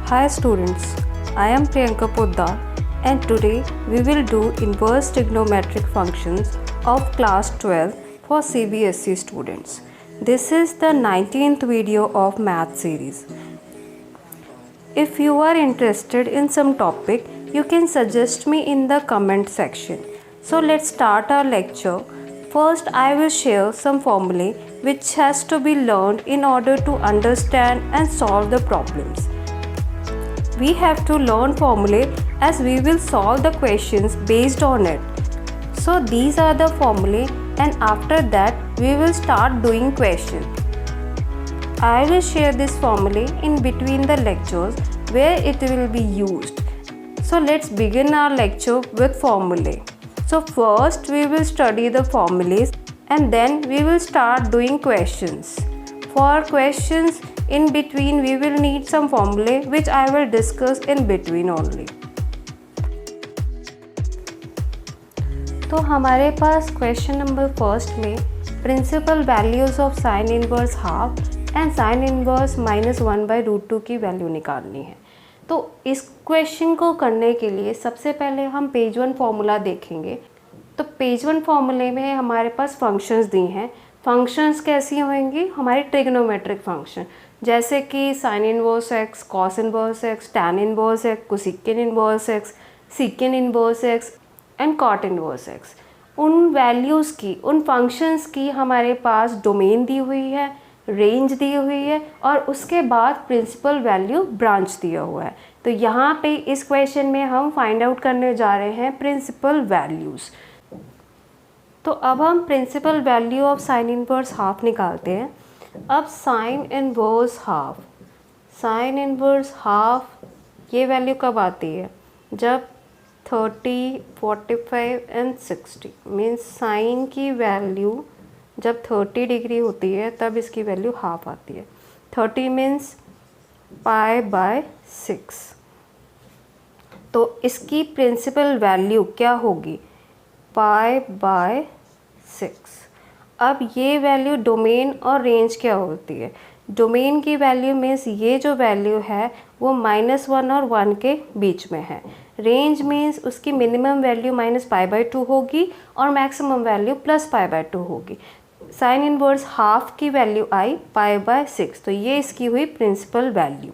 Hi students, I am Priyanka Poddar and today we will do inverse trigonometric functions of class 12 for CBSE students. This is the 19th video of math series. If you are interested in some topic, you can suggest me in the comment section. So let's start our lecture. First, I will share some formulae which has to be learned in order to understand and solve the problems. We have to learn formulae as we will solve the questions based on it. So these are the formulae and after that we will start doing questions. I will share this formulae in between the lectures where it will be used. So let's begin our lecture with formulae. So first we will study the formulas and then we will start doing questions. For questions in between we will need some formulae which I will discuss in between only. तो हमारे पास question number first में principal values of sine inverse half and sine inverse -1/√2 की value निकालनी है। तो इस question को करने के लिए सबसे पहले हम पेज 1 फॉर्मूला देखेंगे। तो पेज 1 फॉर्मूले में हमारे पास फंक्शंस दी हैं। फंक्शंस कैसी होंगी? हमारी ट्रिग्नोमेट्रिक फंक्शन, जैसे कि sine inverse x, cos inverse x, tan inverse x, cosecant inverse x, secant inverse x and cot inverse x. उन वैल्यूज़ की, उन फंक्शंस की हमारे पास डोमेन दी हुई है, रेंज दी हुई है और उसके बाद प्रिंसिपल वैल्यू ब्रांच दिया हुआ है। तो यहाँ पे इस क्वेश्चन में हम फाइंड आउट करने जा रहे हैं प्रिंसिपल वैल्यूज़। तो अब हम principal value of sine inverse half निकालते हैं। अब साइन इनवर्स हाफ ये वैल्यू कब आती है? जब 30, 45 एंड 60 मीन्स साइन की वैल्यू जब 30 डिग्री होती है तब इसकी वैल्यू हाफ आती है। 30 मीन्स π/6। तो इसकी प्रिंसिपल वैल्यू क्या होगी? π/6। अब ये वैल्यू डोमेन और रेंज क्या होती है? डोमेन की वैल्यू मीन्स ये जो वैल्यू है वो -1 और 1 के बीच में है। रेंज मीन्स उसकी मिनिमम वैल्यू -π/2 होगी और मैक्सिमम वैल्यू +π/2 होगी। साइन इनवर्स हाफ की वैल्यू आई π/6, तो ये इसकी हुई प्रिंसिपल वैल्यू।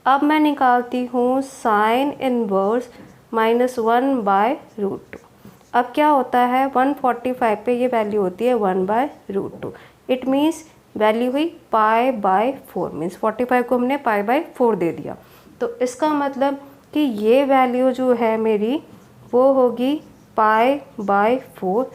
अब मैं निकालती हूँ साइन इनवर्स -1/√2। अब क्या होता है? 145 पे ये वैल्यू होती है 1/√2। इट मीन्स वैल्यू हुई π/4 मीन्स 45 को हमने π/4 दे दिया। तो इसका मतलब कि ये वैल्यू जो है मेरी वो होगी π/4,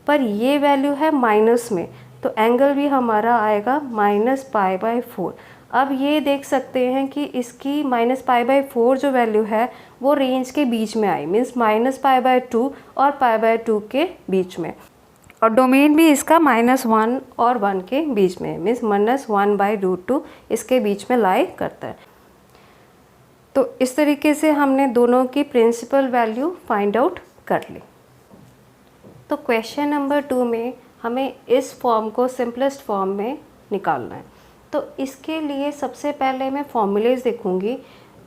पर ये वैल्यू है माइनस में, तो एंगल भी हमारा आएगा -π/4। अब ये देख सकते हैं कि इसकी -π/4 जो वैल्यू है वो रेंज के बीच में आई, मीन्स -π/2 और π/2 के बीच में, और डोमेन भी इसका -1 और 1 के बीच में, मीन्स -1/√2 इसके बीच में लाई करता है। तो इस तरीके से हमने दोनों की प्रिंसिपल वैल्यू फाइंड आउट कर ली। तो क्वेश्चन नंबर 2 में हमें इस फॉर्म को सिंपलेस्ट फॉर्म में निकालना है। तो इसके लिए सबसे पहले मैं फॉर्मूलेज देखूंगी।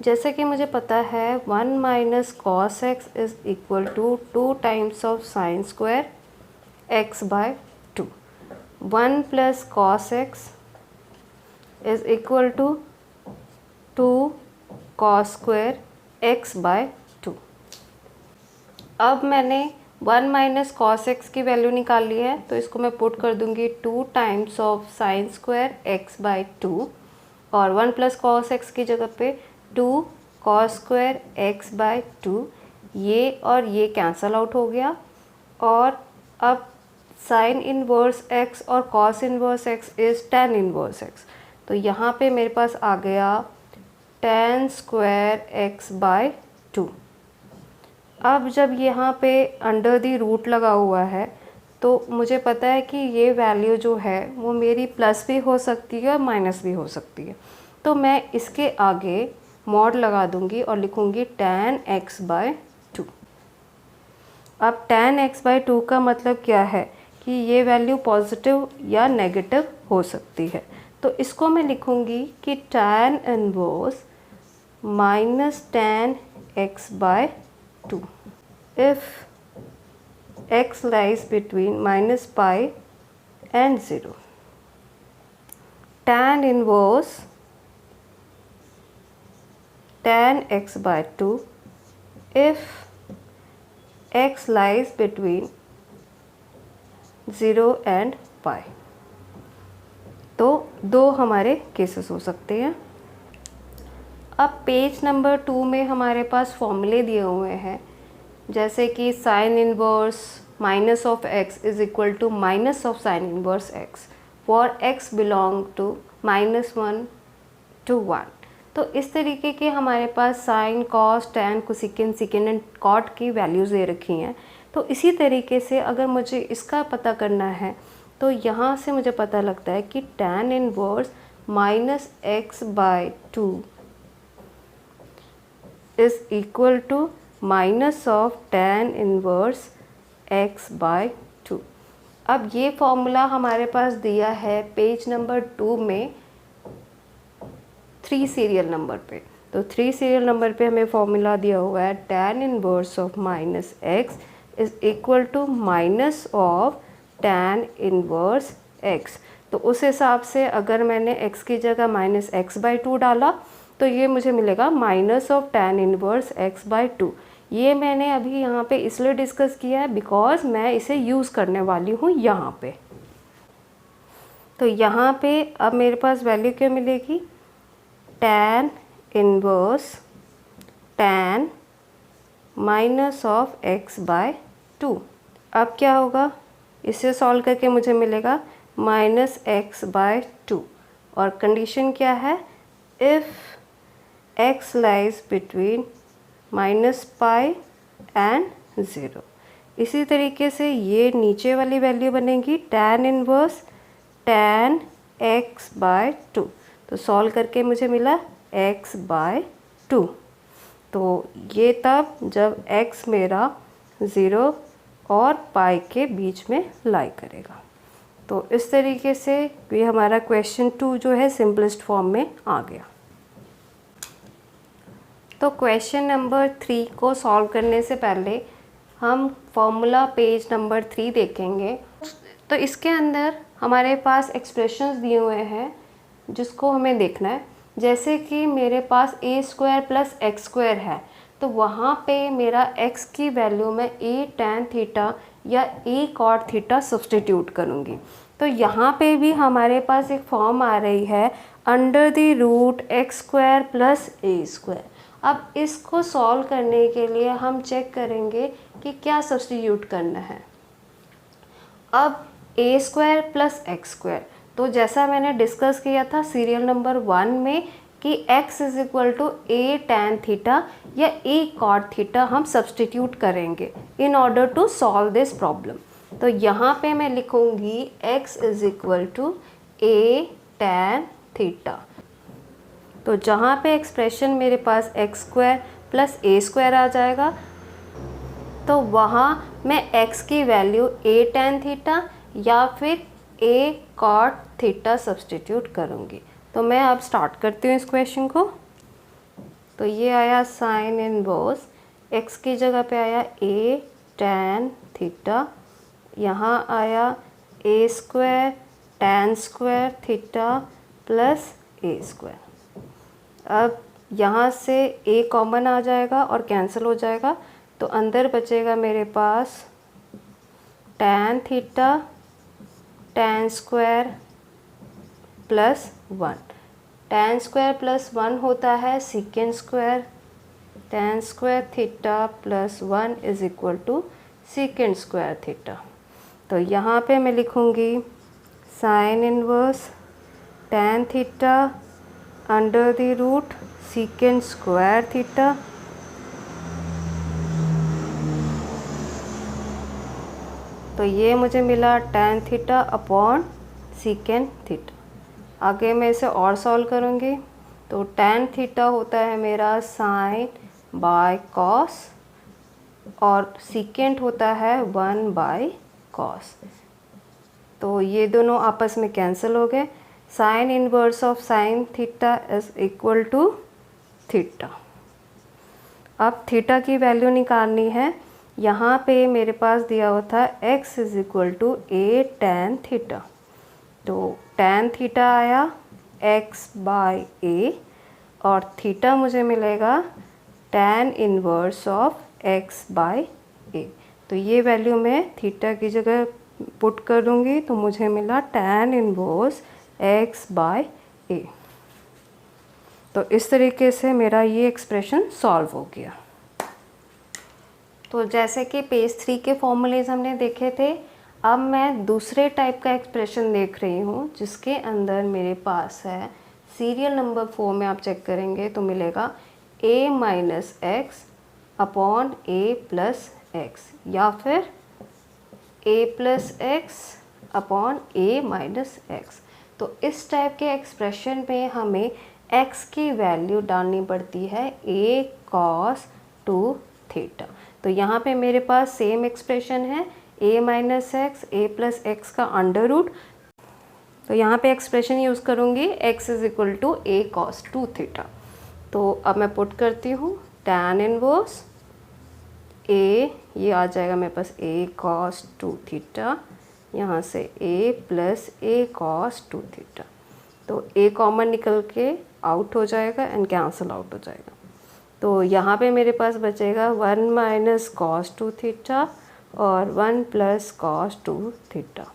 जैसे कि मुझे पता है 1 - cos x is equal to 2 times of sine square x/2। 1 + cos x is equal to 2 cos square x/2। अब मैंने 1 - cos x की वैल्यू निकाल ली है, तो इसको मैं पुट कर दूंगी 2 times of sine square x/2 और 1 + cos x की जगह पे 2 cos स्क्वायर x/2। ये और ये कैंसल आउट हो गया और अब साइन इनवर्स x और cos inverse x is tan inverse x। तो यहाँ पे मेरे पास आ गया tan स्क्वायर x/2। अब जब यहाँ पे अंडर दी रूट लगा हुआ है तो मुझे पता है कि ये वैल्यू जो है वो मेरी प्लस भी हो सकती है और माइनस भी हो सकती है। तो मैं इसके आगे मॉड लगा दूंगी और लिखूंगी tan x/2। अब tan x/2 का मतलब क्या है कि ये वैल्यू पॉजिटिव या नेगेटिव हो सकती है। तो इसको मैं लिखूंगी कि tan inverse minus tan x by 2 if x lies between minus pi and 0. Tan inverse tan x by 2 if x lies between 0 and pi. तो दो हमारे केसेस हो सकते हैं। अब पेज नंबर 2 में हमारे पास फॉर्मूले दिए हुए हैं, जैसे कि sine inverse minus of x is equal to minus of sine inverse x for x belong to -1 to 1। तो इस तरीके के हमारे पास sine, cos, tan, cosecant, secant and cot की वैल्यूज़ दे रखी हैं। तो इसी तरीके से अगर मुझे इसका पता करना है तो यहाँ से मुझे पता लगता है कि tan inverse -x/2 is equal to minus of tan inverse x/2। अब ये फॉर्मूला हमारे पास दिया है पेज नंबर 2 में 3 सीरियल नंबर पे। तो 3 सीरियल नंबर पे हमें फॉर्मूला दिया हुआ है tan inverse of -x is equal to minus of tan inverse x। तो उस हिसाब से अगर मैंने x की जगह -x/2 डाला तो ये मुझे मिलेगा minus of tan inverse x/2। ये मैंने अभी यहाँ पे इसलिए डिस्कस किया है बिकॉज मैं इसे यूज़ करने वाली हूँ यहाँ पे। तो यहाँ पे अब मेरे पास वैल्यू क्या मिलेगी, tan inverse tan minus of x/2। अब क्या होगा, इसे सॉल्व करके मुझे मिलेगा -x/2 और कंडीशन क्या है, if x lies between -π and 0। इसी तरीके से ये नीचे वाली वैल्यू बनेगी टैन इनवर्स टैन x/2। तो सॉल्व करके मुझे मिला x/2। तो ये तब जब x मेरा 0 और पाई के बीच में लाई करेगा। तो इस तरीके से ये हमारा क्वेश्चन 2 जो है सिंपलेस्ट फॉर्म में आ गया। तो क्वेश्चन नंबर 3 को सॉल्व करने से पहले हम फॉर्मूला पेज नंबर 3 देखेंगे। तो इसके अंदर हमारे पास एक्सप्रेशंस दिए हुए हैं जिसको हमें देखना है। जैसे कि मेरे पास a² + x² है, तो वहाँ पे मेरा x की वैल्यू में a tan थीटा या a cot थीटा सब्सटीट्यूट करूँगी। तो यहाँ पे भी हमारे पास एक फॉर्म आ रही है √x² + a²। अब इसको सॉल्व करने के लिए हम चेक करेंगे कि क्या सब्सटीट्यूट करना है। अब a² + x², तो जैसा मैंने डिस्कस किया था सीरियल नंबर 1 में कि x is equal to a tan theta या a cot थीटा हम सब्सटीट्यूट करेंगे in order to solve this problem. तो यहाँ पे मैं लिखूँगी x is equal to a tan theta. तो जहाँ पे एक्सप्रेशन मेरे पास x² + a² आ जाएगा, तो वहाँ मैं x की वैल्यू a tan थीटा या फिर a cot थीटा सब्सटीट्यूट करूँगी। तो मैं अब स्टार्ट करती हूँ इस क्वेश्चन को। तो ये आया साइन इनवर्स, x की जगह पे आया a tan थीटा, यहाँ आया a² tan² theta plus a²। अब यहाँ से a कॉमन आ जाएगा और कैंसिल हो जाएगा, तो अंदर बचेगा मेरे पास tan theta tan² plus 1। tan² plus 1 होता है sec², tan² theta plus 1 is equal to sec² theta. तो यहाँ पे मैं लिखूँगी sine inverse tan theta under the root sec² theta तो ये मुझे मिला tan theta upon sec theta. आगे मैं इसे और सॉल्व करूँगी। तो tan थीटा होता है मेरा साइन बाय कॉस और सीकेंट होता है 1/cos। तो ये दोनों आपस में कैंसिल हो गए। Sine inverse of sine theta is equal to theta. अब थीटा की वैल्यू निकालनी है। यहाँ पे मेरे पास दिया हुआ था x is equal to a tan theta, तो tan थीटा आया x बाय a और थीटा मुझे मिलेगा tan inverse of x by a। तो ये वैल्यू मैं थीटा की जगह पुट कर दूँगी तो मुझे मिला tan inverse x by a। तो इस तरीके से मेरा ये एक्सप्रेशन सॉल्व हो गया। तो जैसे कि पेज 3 के फॉर्मूलेज हमने देखे थे, अब मैं दूसरे टाइप का एक्सप्रेशन देख रही हूँ जिसके अंदर मेरे पास है सीरियल नंबर 4 में आप चेक करेंगे तो मिलेगा a minus x upon a plus x या फिर a plus x upon a minus x. तो इस टाइप के एक्सप्रेशन में हमें x की वैल्यू डालनी पड़ती है a cos 2 थीटा। तो यहाँ पे मेरे पास सेम एक्सप्रेशन है a minus x a plus x का अंडर रूट। तो यहाँ पे एक्सप्रेशन यूज़ करूँगी x is equal to a cos 2 theta. तो अब मैं पुट करती हूँ tan इनवर्स a, ये आ जाएगा मेरे पास a cos 2 थीटा, यहाँ से a plus a cos 2 theta. तो a कॉमन निकल के आउट हो जाएगा एंड कैंसिल आउट हो जाएगा। तो यहाँ पे मेरे पास बचेगा 1 माइनस कॉस 2 थीटा और 1 प्लस कॉस 2 थीटा।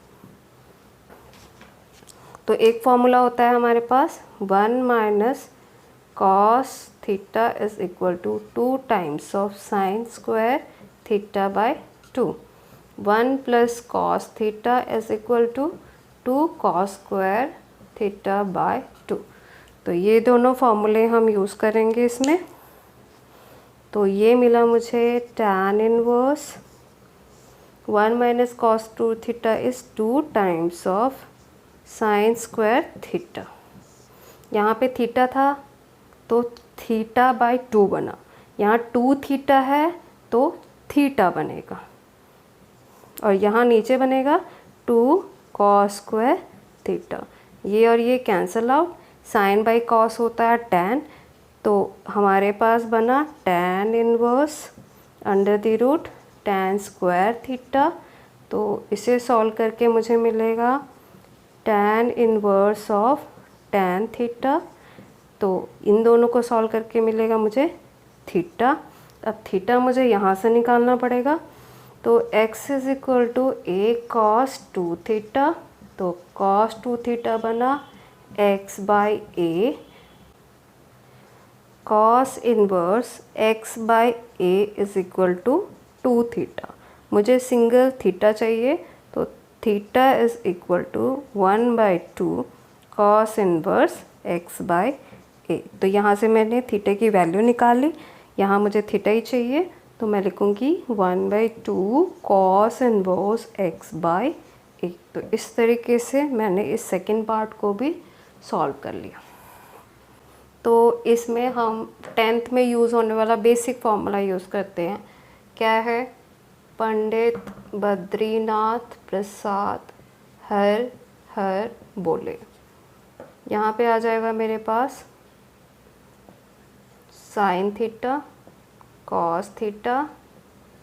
तो एक फॉर्मूला होता है हमारे पास 1 minus cos theta is equal to 2 times of sine square theta by 2। 1 plus cos theta is equal to 2 cos square theta by 2। तो ये दोनों फॉर्मूले हम यूज़ करेंगे इसमें। तो ये मिला मुझे tan inverse 1 minus cos 2 theta is 2 times of sine square theta. यहाँ पे थीटा था तो थीटा बाय 2 बना, यहाँ 2 थीटा है तो थीटा बनेगा और यहाँ नीचे बनेगा 2 कॉस स्क्वायर थीटा। ये और ये cancel out, sine by cos होता है tan, तो हमारे पास बना tan inverse under the root tan square theta. तो इसे सॉल्व करके मुझे मिलेगा tan inverse of tan theta. तो इन दोनों को सॉल्व करके मिलेगा मुझे थीटा। अब थीटा मुझे यहाँ से निकालना पड़ेगा, तो x is equal to a cos 2 theta. तो cos 2 थीटा बना x by a cos inverse x by a is equal to 2 theta. मुझे सिंगल थीटा चाहिए तो theta is equal to 1 by 2 cos inverse x by a। तो यहाँ से मैंने theta की वैल्यू निकाल ली, यहाँ मुझे थीटा ही चाहिए तो मैं लिखूँगी 1 by 2 cos inverse x by a। तो इस तरीके से मैंने इस सेकंड पार्ट को भी सॉल्व कर लिया। तो इसमें हम 10th में यूज़ होने वाला बेसिक फॉर्मूला यूज़ करते हैं। क्या है? पंडित बद्रीनाथ प्रसाद हर हर बोले। यहाँ पे आ जाएगा मेरे पास sine theta cos theta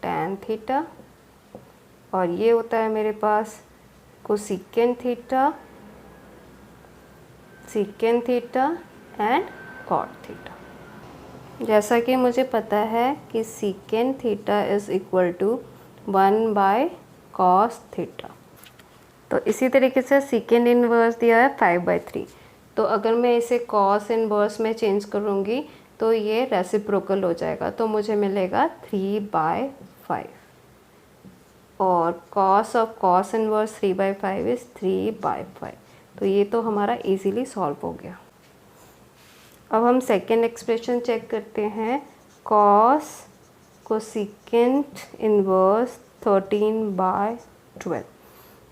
tan theta और ये होता है मेरे पास cosecant theta secant theta and cot theta. जैसा कि मुझे पता है कि secant theta is equal to 1 by cos theta. तो इसी तरीके से सेकेंड इन्वर्स दिया है 5/3। तो अगर मैं इसे कॉस इन्वर्स में चेंज करूँगी तो ये रेसिप्रोकल हो जाएगा, तो मुझे मिलेगा 3/5 और cos of cos inverse 3/5 is 3/5। तो ये तो हमारा इजीली सॉल्व हो गया। अब हम सेकेंड एक्सप्रेशन चेक करते हैं। Cos cosecant inverse 13/12।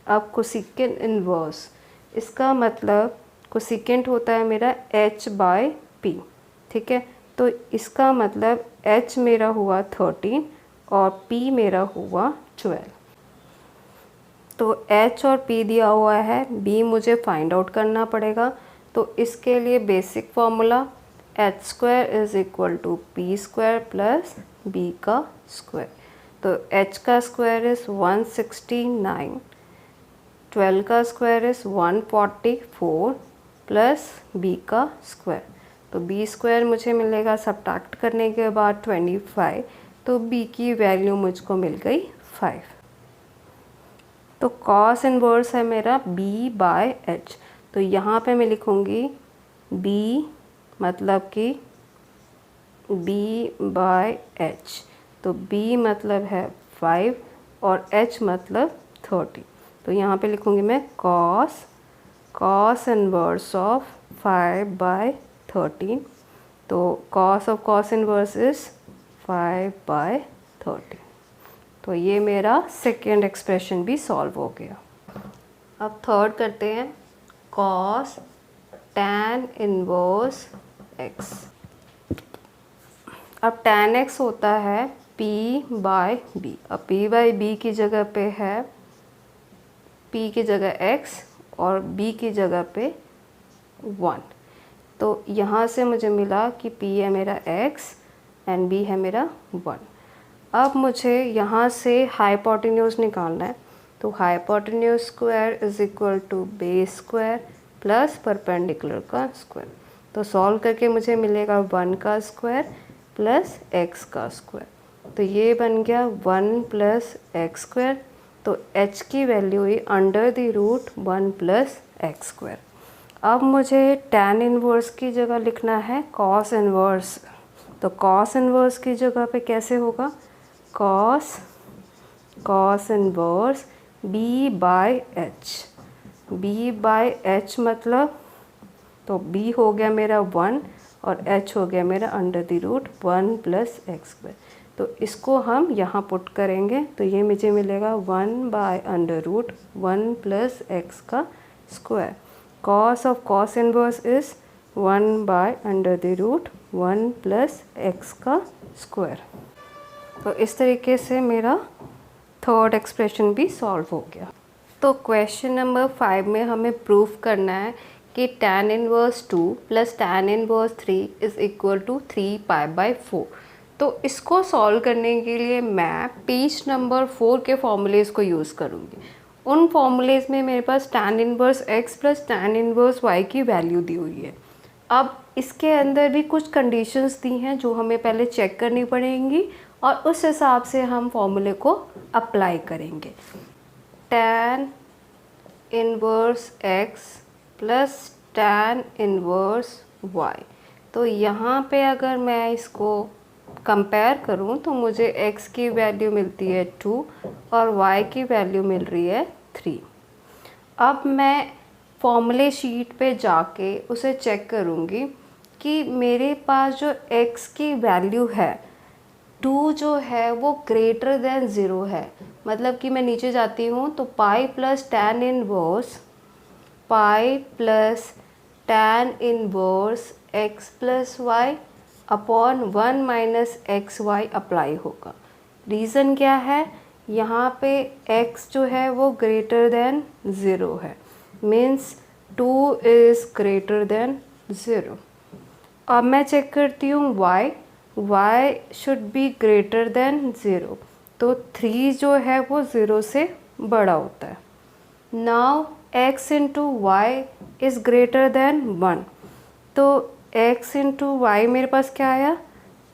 अब कोसेकेंट इन्वर्स इसका मतलब कोसेकेंट होता है मेरा h/p, ठीक है। तो इसका मतलब h मेरा हुआ 13 और p मेरा हुआ 12। तो h और p दिया हुआ है, b मुझे फाइंड आउट करना पड़ेगा। तो इसके लिए basic formula h square is equal to p square plus b का स्क्वायर। तो एच का स्क्वायर इज़ 169, 12 का स्क्वायर इज़ 144 प्लस बी का स्क्वायर। तो बी स्क्वायर मुझे मिलेगा सब्ट्रैक्ट करने के बाद 25, तो बी की वैल्यू मुझको मिल गई 5। तो कॉस इनवर्स है मेरा b बाय एच। तो यहाँ पे मैं लिखूँगी b मतलब कि b बाय एच। तो b मतलब है 5 और h मतलब 30। तो यहाँ पे लिखूँगी मैं कॉस इनवर्स ऑफ 5 बाय 13। तो cos of cos inverse is 5 by 13। तो ये मेरा सेकेंड एक्सप्रेशन भी सॉल्व हो गया। अब थर्ड करते हैं, कॉस tan इनवर्स x। अब tan x होता है p बाय b। अब p बाय b की जगह पे है, p की जगह x और b की जगह पे 1। तो यहाँ से मुझे मिला कि p है मेरा x एंड b है मेरा 1। अब मुझे यहाँ से हाइपोटेन्यूज निकालना है। तो hypotenuse square is equal to base square plus perpendicular का स्क्वायर। तो सॉल्व करके मुझे मिलेगा 1 का स्क्वायर प्लस x का स्क्वायर। तो ये बन गया 1 प्लस एक्स स्क्वायर। तो h की वैल्यू हुई under the root 1 plus x square. अब मुझे tan इनवर्स की जगह लिखना है कॉस इनवर्स। तो कॉस इनवर्स की जगह पे कैसे होगा, cos inverse b by H. b by H मतलब, तो b हो गया मेरा 1 और h हो गया मेरा under the root 1 plus x square. तो इसको हम यहाँ पुट करेंगे तो ये मुझे मिलेगा 1 by under root 1 plus x का square. Cos of cos inverse is 1 by under the root 1 plus x का स्क्वायर। तो इस तरीके से मेरा थर्ड एक्सप्रेशन भी सॉल्व हो गया। तो क्वेश्चन नंबर 5 में हमें प्रूफ करना है कि tan inverse 2 plus tan inverse 3 is equal to 3 pi by 4। तो इसको सॉल्व करने के लिए मैं पेज नंबर 4 के फॉर्मूलेज़ को यूज़ करूँगी। उन फॉर्मूलेज़ में मेरे पास tan inverse x plus tan inverse y की वैल्यू दी हुई है। अब इसके अंदर भी कुछ कंडीशंस दी हैं जो हमें पहले चेक करनी पड़ेंगी और उस हिसाब से हम फॉर्मूले को अप्लाई करेंगे। tan inverse x plus tan inverse y। तो यहाँ पे अगर मैं इसको कंपेयर करूँ तो मुझे x की वैल्यू मिलती है 2 और y की वैल्यू मिल रही है 3। अब मैं फॉर्मूले शीट पे जाके उसे चेक करूँगी कि मेरे पास जो x की वैल्यू है 2 जो है वो ग्रेटर देन 0 है। मतलब कि मैं नीचे जाती हूँ तो pi plus tan inverse pi plus tan inverse x plus y upon 1 minus x y apply होगा। रीज़न क्या है, यहाँ पे x जो है वो ग्रेटर देन 0 है, मीन्स 2 इज़ ग्रेटर देन 0। अब मैं चेक करती हूँ y should be greater than 0। तो 3 जो है वो 0 से बड़ा होता है। Now x into y is greater than 1। तो x इंटू वाई मेरे पास क्या आया,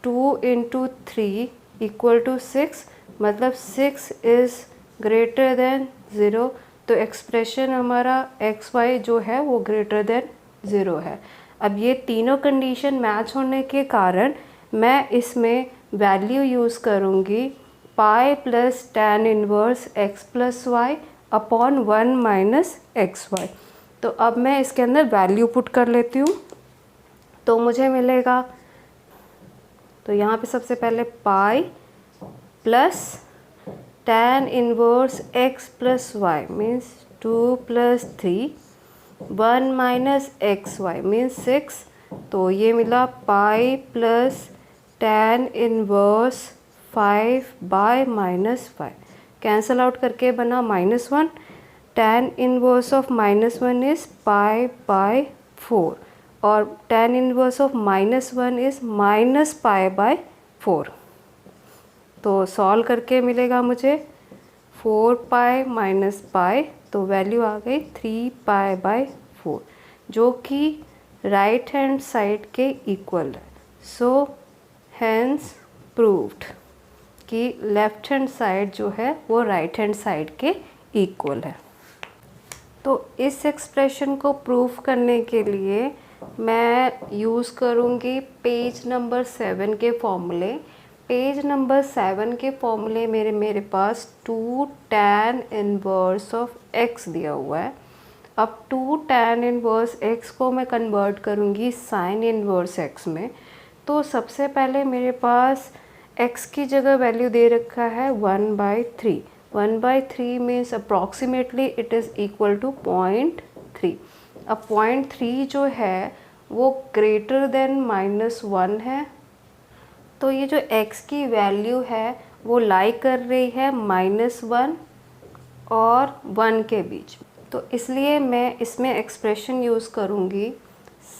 2 इंटू 3 इक्वल टू 6, मतलब 6 इज़ ग्रेटर देन 0। तो एक्सप्रेशन हमारा एक्स वाई जो है वो ग्रेटर देन 0 है। अब ये तीनों कंडीशन मैच होने के कारण मैं इसमें वैल्यू यूज़ करूँगी pi plus tan inverse x plus y upon 1 minus x y. तो अब मैं इसके अंदर वैल्यू पुट कर लेती हूँ तो मुझे मिलेगा, तो यहाँ पे सबसे पहले pi plus tan inverse x plus y means 2 plus 3 1 minus x y means 6। तो ये मिला pi plus tan inverse 5 by minus 5, cancel out करके बना -1। tan inverse of -1 is pi by 4 और tan इनवर्स ऑफ -1 इज़ -π/4। तो solve करके मिलेगा मुझे 4π - π, तो वैल्यू आ गई 3π/4, जो कि राइट हैंड साइड के इक्वल है। सो हैंस प्रूव्ड कि लेफ्ट हैंड साइड जो है वो राइट हैंड साइड के इक्वल है। तो इस एक्सप्रेशन को प्रूफ करने के लिए मैं यूज़ करूँगी पेज नंबर 7 के फॉर्मूले। पेज नंबर 7 के फॉर्मूले मेरे पास 2 tan इनवर्स ऑफ x दिया हुआ है। अब 2 tan इनवर्स x को मैं कन्वर्ट करूँगी sin इनवर्स x में। तो सबसे पहले मेरे पास x की जगह वैल्यू दे रखा है 1/3। 1/3 means approximately it is equal to 0.3। अब 0.3 जो है वो ग्रेटर देन -1 है। तो ये जो x की वैल्यू है वो लाई कर रही है -1 और 1 के बीच। तो इसलिए मैं इसमें एक्सप्रेशन यूज़ करूँगी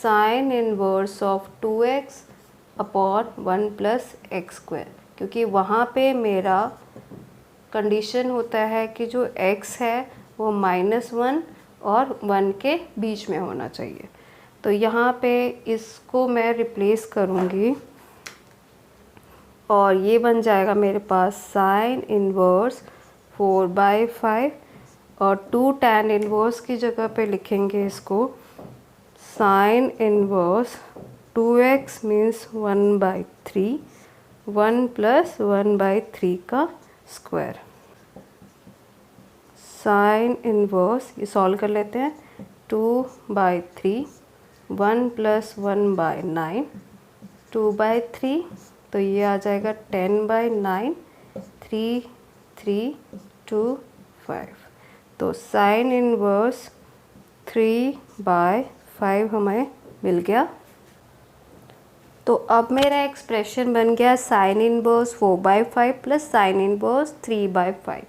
sin inverse of 2x upon 1 + x², क्योंकि वहाँ पे मेरा कंडीशन होता है कि जो x है वो -1 और 1 के बीच में होना चाहिए। तो यहाँ पे इसको मैं रिप्लेस करूँगी और ये बन जाएगा मेरे पास sin इनवर्स 4/5 और 2 tan इनवर्स की जगह पे लिखेंगे इसको sin इनवर्स 2x मीन्स 1/3, 1 + 1/3 का स्क्वायर। sin इनवर्स ये सॉल्व कर लेते हैं, 2/3, 1 + 1/9, 2/3, तो ये आ जाएगा 10/9, 3, 3, 2, 5। तो sin इनवर्स 3/5 हमें मिल गया। तो अब मेरा एक्सप्रेशन बन गया sin इनवर्स 4/5 + sin इनवर्स 3/5।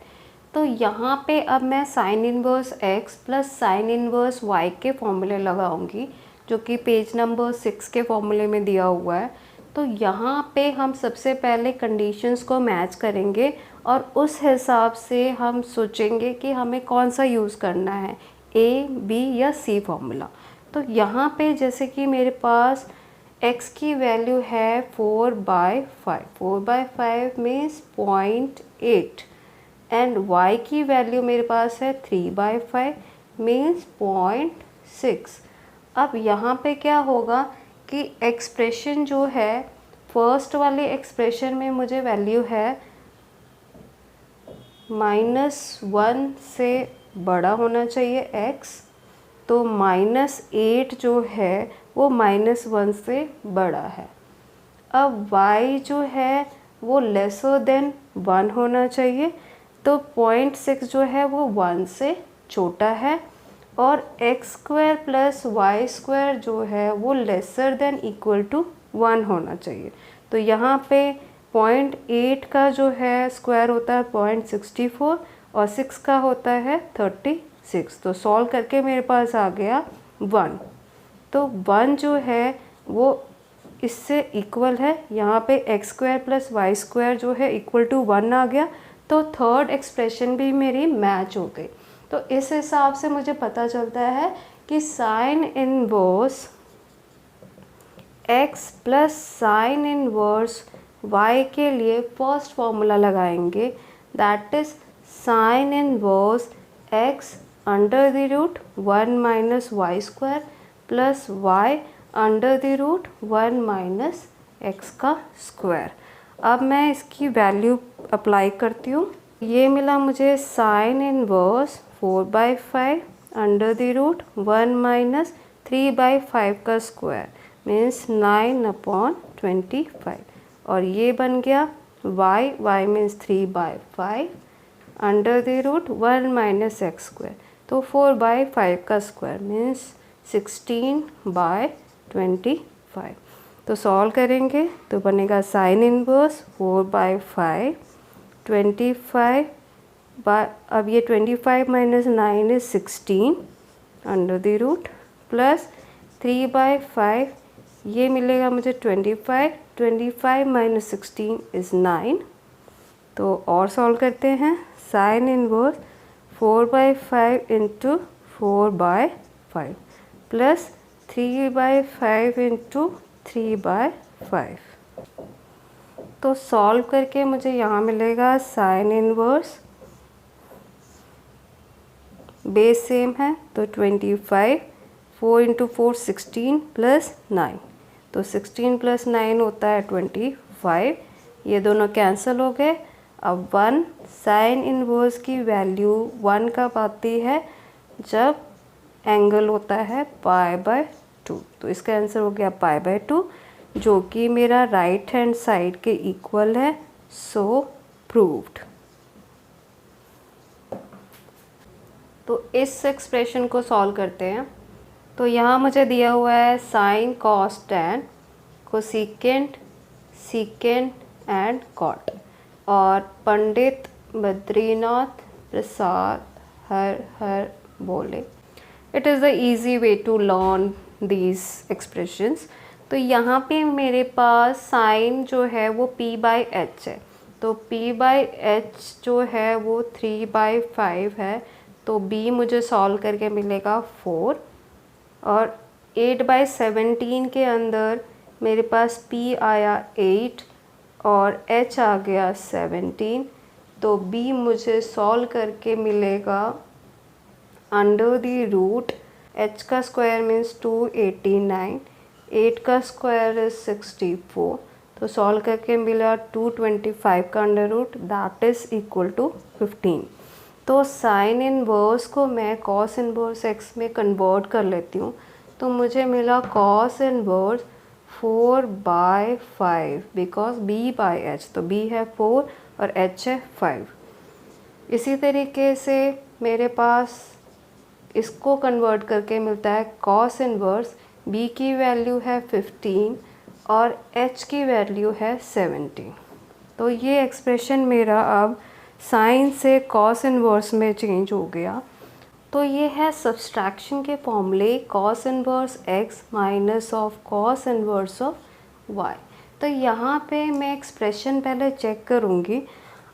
तो यहाँ पे अब मैं sin inverse x + sin inverse y के फॉर्मूले लगाऊंगी, जो कि पेज नंबर 6 के फॉर्मूले में दिया हुआ है। तो यहाँ पे हम सबसे पहले कंडीशंस को मैच करेंगे और उस हिसाब से हम सोचेंगे कि हमें कौन सा यूज़ करना है, A, B या C फॉर्मूला। तो यहाँ पे जैसे कि मेरे पास x की वैल्यू है 4/5, 4/5 मीन्स 0.8 एंड y की वैल्यू मेरे पास है 3/5 मीन्स 0.6। अब यहाँ पे क्या होगा कि एक्सप्रेशन जो है फर्स्ट वाले एक्सप्रेशन में मुझे वैल्यू है -1 से बड़ा होना चाहिए x, तो -8 जो है वो -1 से बड़ा है। अब y जो है वो लेसर देन 1 होना चाहिए, तो 0.6 जो है वो 1 से छोटा है और x² + y² जो है वो लेसर देन इक्वल टू 1 होना चाहिए। तो यहाँ पे 0.8 का जो है स्क्वायर होता है 0.64 और 6 का होता है 36। तो सॉल्व करके मेरे पास आ गया 1। तो 1 जो है वो इससे इक्वल है, यहाँ पे x² + y² जो है इक्वल टू 1 आ गया। तो थर्ड एक्सप्रेशन भी मेरी मैच हो गई। तो इस हिसाब से मुझे पता चलता है कि sin inverse x + sin inverse y के लिए फर्स्ट फॉर्मूला लगाएंगे, that is sin inverse x √1 - y² + y √1 - x का स्क्वायर। अब मैं इसकी वैल्यू अप्लाई करती हूँ। ये मिला मुझे sin इनवर्स 4/5 √1 - 3/5 का स्क्वायर मीन्स 9/25 और ये बन गया y मीन्स 3/5 √1 - x², तो 4/5 का स्क्वायर मीन्स 16/25। तो सॉल्व करेंगे तो बनेगा sin इनवर्स 4/5 25 अब ये 25 - 9 इज 16 √, प्लस 3/5, ये मिलेगा मुझे 25, 25 माइनस 16 इज़ 9। तो और सॉल्व करते हैं। Sine inverse 4/5 into 4/5 plus 3/5 into 3/5। तो सॉल्व करके मुझे यहाँ मिलेगा साइन इनवर्स, बेस सेम है तो 25, 4 इंटू 4 16 प्लस 9, तो 16 प्लस 9 होता है 25। ये दोनों कैंसिल हो गए। अब 1, साइन इनवर्स की वैल्यू 1 कब आती है, जब एंगल होता है π/2। तो इसका आंसर हो गया π/2, जो कि मेरा राइट हैंड साइड के इक्वल है। सो प्रूव्ड। तो इस एक्सप्रेशन को सॉल्व करते हैं। तो यहाँ मुझे दिया हुआ है sine, cos, tan, cosecant, secant and cot. और पंडित बद्रीनाथ प्रसाद हर हर बोले। It is the easy way to learn these expressions. तो यहाँ पे मेरे पास साइन जो है वो p/h है, तो p/h जो है वो 3/5 है। तो b मुझे सॉल्व करके मिलेगा 4, और 8/17 के अंदर मेरे पास p आया 8 और h आ गया 17। तो b मुझे सॉल्व करके मिलेगा अंडर द रूट, h का स्क्वायर मीन्स 289, 8 का स्क्वायर इज 64। तो सॉल्व करके मिला 225 का under root, that is equal to 15। तो साइन इनवर्स को मैं कॉस इनवर्स x में कन्वर्ट कर लेती हूँ। तो मुझे मिला कॉस इनवर्स 4/5, बिकॉज b/h, तो b है 4 और h है 5। इसी तरीके से मेरे पास इसको कन्वर्ट करके मिलता है कॉस इनवर्स, b की वैल्यू है 15 और h की वैल्यू है 17। तो ये एक्सप्रेशन मेरा अब साइन से कॉस इनवर्स में चेंज हो गया। तो ये है सब्सट्रैक्शन के फॉर्मूले, cos inverse x minus of cos inverse of y। तो यहाँ पे मैं एक्सप्रेशन पहले चेक करूँगी।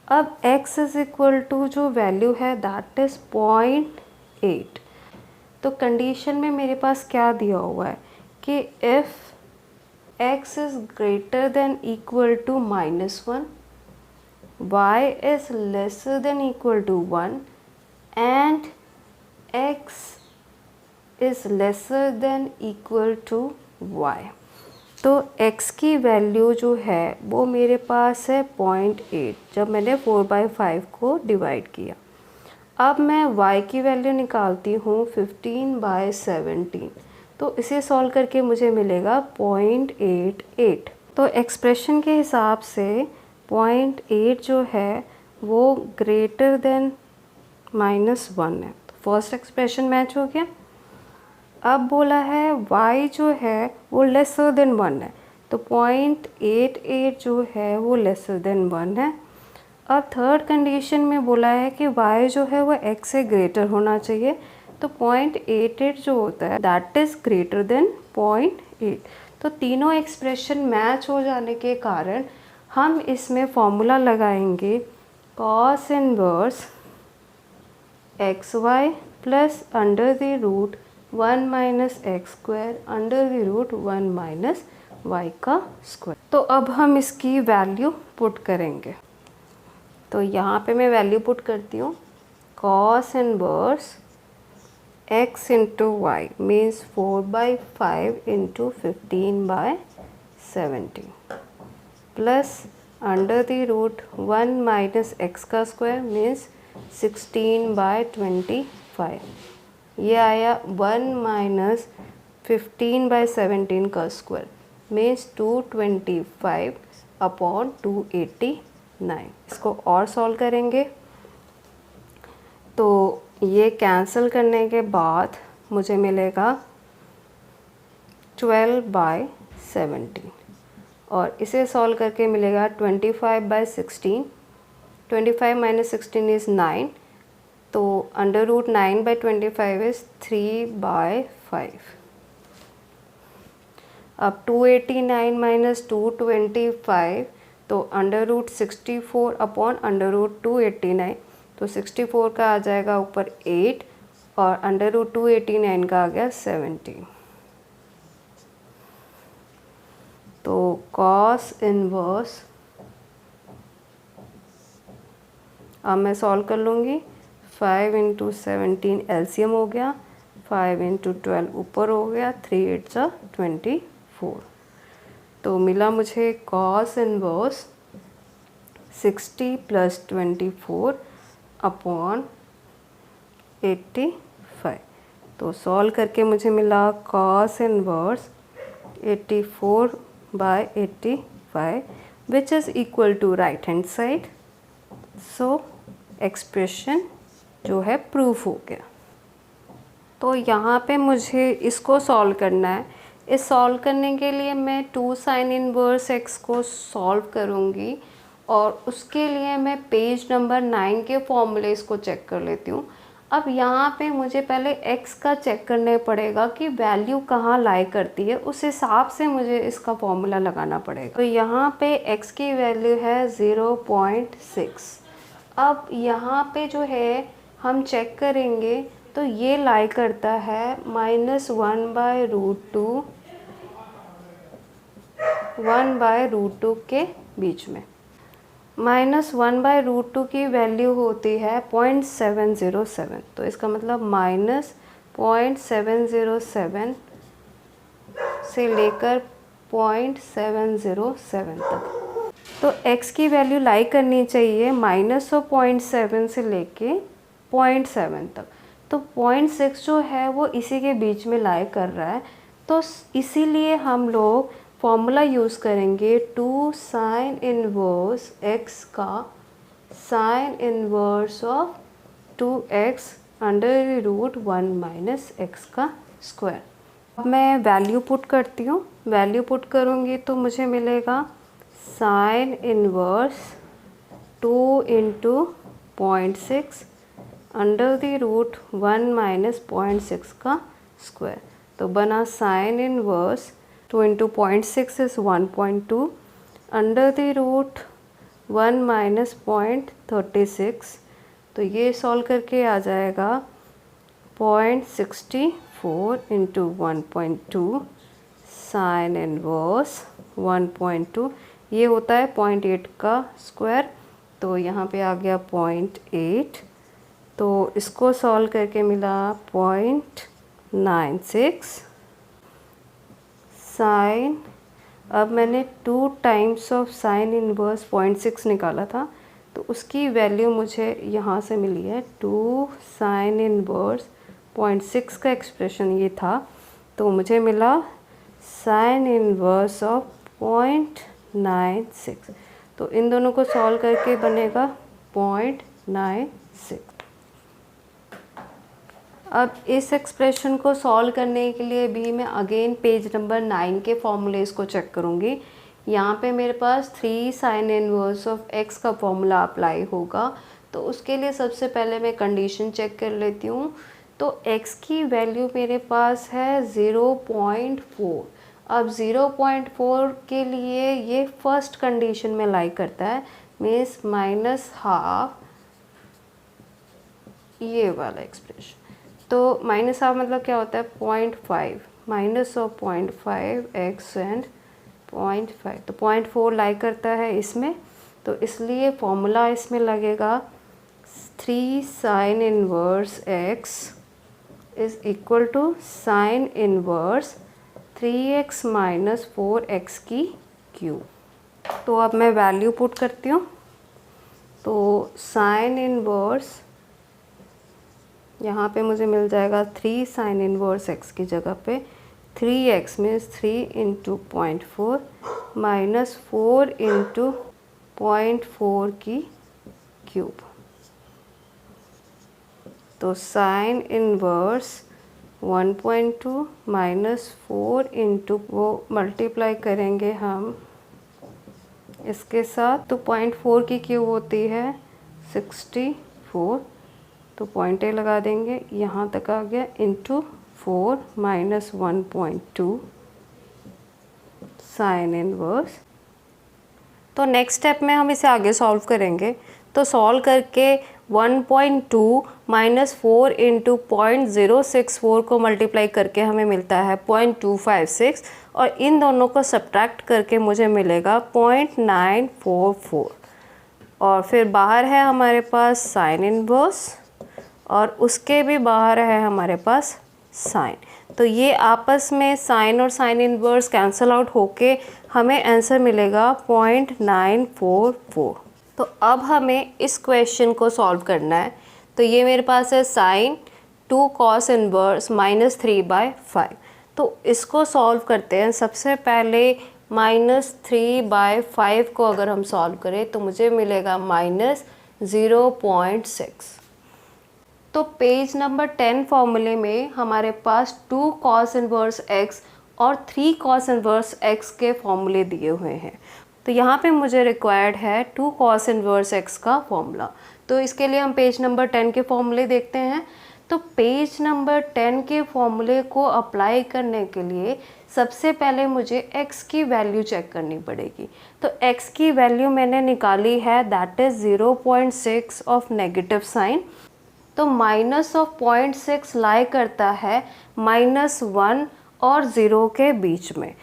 अब x इज़ इक्वल टू जो वैल्यू है दैट इज़ 0.8। तो कंडीशन में मेरे पास क्या दिया हुआ है कि if x is greater than equal to -1, y is lesser than equal to 1 and x is lesser than equal to y। तो x की वैल्यू जो है वो मेरे पास है 0.8, जब मैंने 4/5 को डिवाइड किया। अब मैं y की वैल्यू निकालती हूँ 15/17। तो इसे सॉल्व करके मुझे मिलेगा 0.88। तो एक्सप्रेशन के हिसाब से 0.8 जो है वो ग्रेटर देन -1 है। तो फर्स्ट एक्सप्रेशन मैच हो गया। अब बोला है y जो है वो लेसर देन 1 है, तो 0.88 जो है वो लेसर देन 1 है। अब थर्ड कंडीशन में बोला है कि y जो है वो x से ग्रेटर होना चाहिए, तो 0.88 जो होता है दैट इज़ ग्रेटर देन 0.8। तो तीनों एक्सप्रेशन मैच हो जाने के कारण हम इसमें फॉर्मूला लगाएंगे cos inverse xy plus under the root 1 minus x square under the root 1 minus y का स्क्वायर। तो अब हम इसकी वैल्यू पुट करेंगे। तो यहाँ पे मैं वैल्यू पुट करती हूँ। Cos inverse x into y means 4/5 into 15/17 plus under the root 1 minus x का स्क्वायर मीन्स 16/25। ये आया 1 माइनस 15/17 का स्क्वायर मीन्स 225/289। इसको और सॉल्व करेंगे तो ये कैंसिल करने के बाद मुझे मिलेगा 12/17 और इसे सॉल्व करके मिलेगा 25/16। 25 माइनस 16 इज़ 9, तो अंडर रूट 9/25 इज़ 3/5। अब 289 माइनस 225, तो √64 अपॉन √289, तो 64 का आ जाएगा ऊपर 8 और √289 का आ गया 70। तो कॉस इनवर्स, अब मैं सॉल्व कर लूँगी। 5 × 17 एलसीएम हो गया, 5 × 12 ऊपर हो गया, 3 8 24। तो मिला मुझे कॉस इनवर्स 60 + 24 अपॉन 85। तो सॉल्व करके मुझे मिला cos inverse 84/85 which is equal to right hand side. So expression जो है प्रूफ हो गया। तो यहाँ पे मुझे इसको सॉल्व करना है। इस सॉल्व करने के लिए मैं 2 sin इनवर्स x को सॉल्व करूँगी और उसके लिए मैं पेज नंबर 9 के फॉर्मूलेस को चेक कर लेती हूँ। अब यहाँ पे मुझे पहले x का चेक करने पड़ेगा कि वैल्यू कहाँ लाई करती है, उस हिसाब से मुझे इसका फॉर्मूला लगाना पड़ेगा। तो यहाँ पे x की वैल्यू है 0.6। अब यहाँ पे जो है हम चेक करेंगे तो ये लाई करता है -1/√2 1/√2 के बीच में। -1/√2 की वैल्यू होती है 0.707, तो इसका मतलब -0.707 से लेकर 0.707 तक। तो x की वैल्यू लाई करनी चाहिए -0.7 से लेके 0.7 तक। तो 0.6 जो है वो इसी के बीच में लाई कर रहा है। तो इसीलिए हम लोग फॉर्मूला यूज़ करेंगे 2 sin इनवर्स x का sin inverse of 2x √1 - x का स्क्वायर। अब मैं वैल्यू पुट करती हूँ। वैल्यू पुट करूँगी तो मुझे मिलेगा sin इनवर्स 2 × 0.6 √1 - 0.6 का स्क्वायर। तो बना sin इनवर्स 2 × 0.6 is 1.2 √1 - 0.36। तो ये सॉल्व करके आ जाएगा 0.64 × 1.2 sin इनवर्स 1.2, ये होता है 0.8 का स्क्वायर। तो यहाँ पे आ गया 0.8। तो इसको सॉल्व करके मिला 0.96 साइन। अब मैंने 2 टाइम्स ऑफ साइन इनवर्स 0.6 निकाला था, तो उसकी वैल्यू मुझे यहाँ से मिली है 2 साइन इनवर्स 0.6 का एक्सप्रेशन ये था। तो मुझे मिला साइन इनवर्स ऑफ 0.96। तो इन दोनों को सॉल्व करके बनेगा 0.96। अब इस एक्सप्रेशन को सॉल्व करने के लिए भी मैं अगेन पेज नंबर 9 के फॉर्मूलेस को चेक करूँगी। यहाँ पे मेरे पास 3 sin इनवर्स ऑफ x का फॉर्मूला अप्लाई होगा। तो उसके लिए सबसे पहले मैं कंडीशन चेक कर लेती हूँ। तो x की वैल्यू मेरे पास है 0.4। अब 0.4 के लिए ये फर्स्ट कंडीशन में लाई करता है, मीन्स -½ ये वाला एक्सप्रेशन। तो -½ मतलब क्या होता है 0.5 -0.5 x एंड 0.5, तो 0.4 लाई करता है इसमें। तो इसलिए फॉर्मूला इसमें लगेगा 3 sin inverse x is equal to sin inverse 3x - 4x की क्यूब। तो अब मैं वैल्यू पुट करती हूँ। तो sin इनवर्स यहाँ पे मुझे मिल जाएगा 3 sin इनवर्स x की जगह पे 3x मीन्स 3 × 0.4 - 4 × 0.4 की क्यूब। तो sin इनवर्स 1.2 - 4 × वो मल्टीप्लाई करेंगे हम इसके साथ, तो 0.4 की क्यूब होती है 64। तो पॉइंट लगा देंगे, यहाँ तक आ गया, इंटू 4 - 1.2 साइन इनवर्स। तो नेक्स्ट स्टेप में हम इसे आगे सॉल्व करेंगे। तो सॉल्व करके 1.2 माइनस 4 इंटू 0.064 को मल्टीप्लाई करके हमें मिलता है 0.256 और इन दोनों को सब्ट्रैक्ट करके मुझे मिलेगा 0.944 और फिर बाहर है हमारे पास साइन इनवर्स और उसके भी बाहर है हमारे पास साइन। तो ये आपस में साइन और साइन इनवर्स कैंसल आउट होके हमें आंसर मिलेगा 0.944। तो अब हमें इस क्वेश्चन को सॉल्व करना है। तो ये मेरे पास है साइन 2 कॉस इनवर्स माइनस 3/5। तो इसको सॉल्व करते हैं। सबसे पहले -3/5 को अगर हम सॉल्व करें तो मुझे मिलेगा -0.6। तो पेज नंबर 10 फॉर्मूले में हमारे पास 2 कॉस इनवर्स x और 3 कॉस इनवर्स x के फॉर्मूले दिए हुए हैं। तो यहाँ पे मुझे रिक्वायर्ड है 2 कॉस इनवर्स x का फॉर्मूला। तो इसके लिए हम पेज नंबर 10 के फॉर्मूले देखते हैं। तो पेज नंबर 10 के फॉर्मूले को अप्लाई करने के लिए सबसे पहले मुझे x की वैल्यू चेक करनी पड़ेगी। तो x की वैल्यू मैंने निकाली है, that is 0.6 of negative sine. तो माइनस ऑफ 0.6 लाई करता है -1 और 0 के बीच में।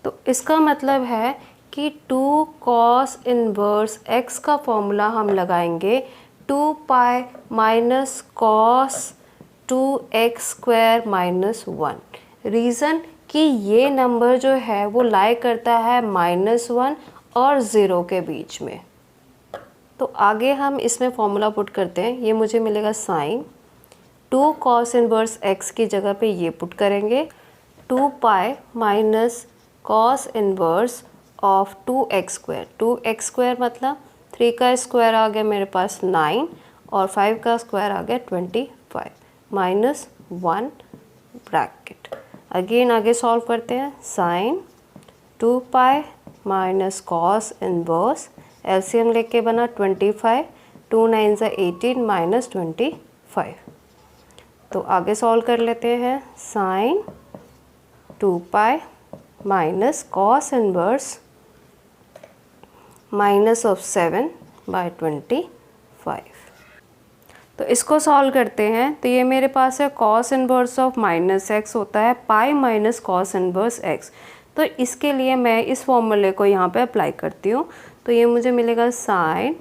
तो इसका मतलब है कि 2 कॉस इनवर्स x का फॉर्मूला हम लगाएंगे 2 pi minus cos 2x² - 1। Reason कि ये नंबर जो है वो लाई करता है -1 और 0 के बीच में। तो आगे हम इसमें फॉर्मूला पुट करते हैं। ये मुझे मिलेगा साइन 2 कॉस इनवर्स x की जगह पे ये पुट करेंगे 2 pi minus cos inverse of 2x²। 2x² मतलब 3 का स्क्वायर आ गया मेरे पास 9 और 5 का स्क्वायर आ गया 25 माइनस 1 ब्रैकेट। अगेन आगे सॉल्व करते हैं। Sine 2 pi minus cos inverse, LCM लेके बना 25, 2 9 18 माइनस 25। तो आगे सॉल्व कर लेते हैं। Sine 2 pi minus cos inverse minus of 7/25। तो इसको सॉल्व करते हैं। तो ये मेरे पास है कॉस इनवर्स ऑफ -x होता है pi minus cos inverse x। तो इसके लिए मैं इस फॉर्मूले को यहाँ पे अप्लाई करती हूँ। तो ये मुझे मिलेगा साइन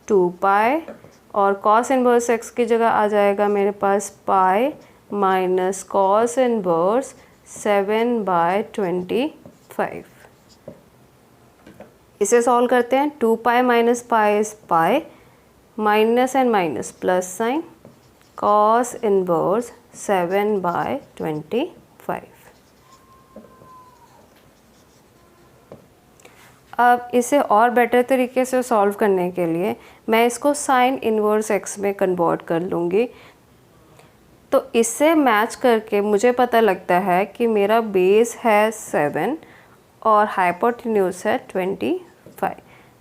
2 पाई और कॉस इनवर्स x की जगह आ जाएगा मेरे पास पाई माइनस कॉस इनवर्स 7/25। इसे सॉल्व करते हैं। 2 pi minus pi is pi, minus and minus plus sign, cos inverse 7/25। अब इसे और बेटर तरीके से सॉल्व करने के लिए मैं इसको साइन इनवर्स x में कन्वर्ट कर लूँगी। तो इससे मैच करके मुझे पता लगता है कि मेरा बेस है 7 और हाइपोटेन्यूज है 25।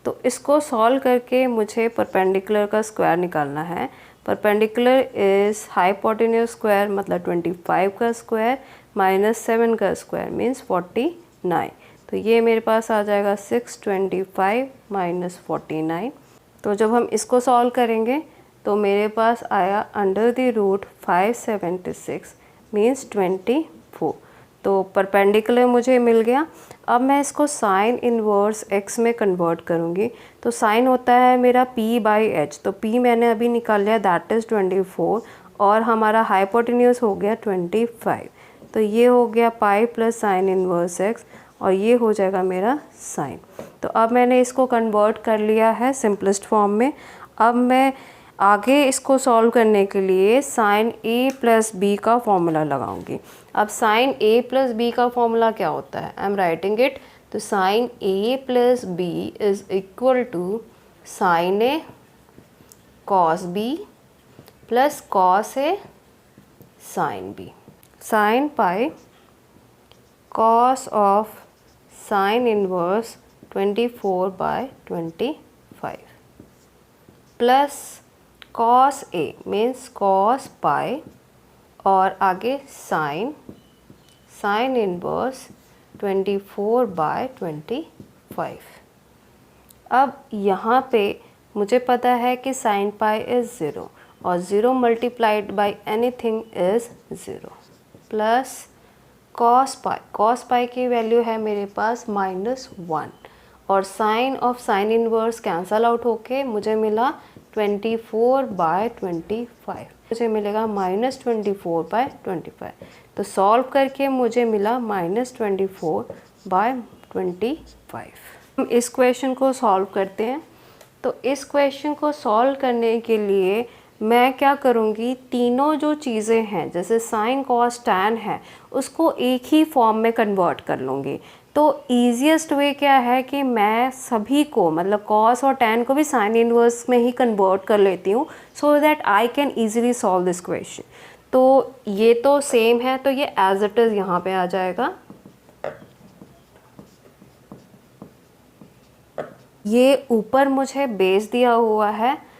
तो इसको सॉल्व करके मुझे परपेंडिकुलर का स्क्वायर निकालना है। परपेंडिकुलर इज़ हाइपोटेन्यूज स्क्वायर मतलब 25 का स्क्वायर माइनस 7 का स्क्वायर मीन्स 49। तो ये मेरे पास आ जाएगा 625 माइनस 49। तो जब हम इसको सॉल्व करेंगे तो मेरे पास आया अंडर द रूट 576 मीन्स 24। तो परपेंडिकुलर मुझे मिल गया। अब मैं इसको साइन इनवर्स x में कन्वर्ट करूँगी। तो साइन होता है मेरा p/h। तो p मैंने अभी निकाल लिया, दैट इज़ 24 और हमारा हाइपोटेन्यूज हो गया 25। तो ये हो गया pi plus sine inverse x और ये हो जाएगा मेरा साइन। तो अब मैंने इसको कन्वर्ट कर लिया है सिंपलेस्ट फॉर्म में। अब मैं आगे इसको सॉल्व करने के लिए साइन a प्लस बी का फॉर्मूला लगाऊंगी। अब साइन a प्लस बी का फॉर्मूला क्या होता है, आई एम राइटिंग इट। तो साइन a प्लस बी is equal to sine a cos b plus cos a sine b। Sine pi cos of sine inverse 24/25 plus cos a means cos pi और आगे sign inverse 24/25। अब यहाँ पे मुझे पता है कि साइन पाई इज़ 0 और 0 multiplied by anything is 0 plus cos pi की वैल्यू है मेरे पास -1 और sine of sine inverse cancel out होके मुझे मिला 24/25, मुझे मिलेगा -24/25। तो सॉल्व करके मुझे मिला -24/25। हम इस क्वेश्चन को सॉल्व करते हैं। तो इस क्वेश्चन को सॉल्व करने के लिए मैं क्या करूँगी, तीनों जो चीज़ें हैं जैसे साइन कॉस टैन है उसको एक ही फॉर्म में कन्वर्ट कर लूँगी। तो ईजीएस्ट वे क्या है कि मैं सभी को मतलब कॉस और टैन को भी साइन इनवर्स में ही कन्वर्ट कर लेती हूँ सो that I can easily solve this question. तो ये तो सेम है तो ये एज इट इज़ यहाँ पे आ जाएगा। ये ऊपर मुझे बेस दिया हुआ है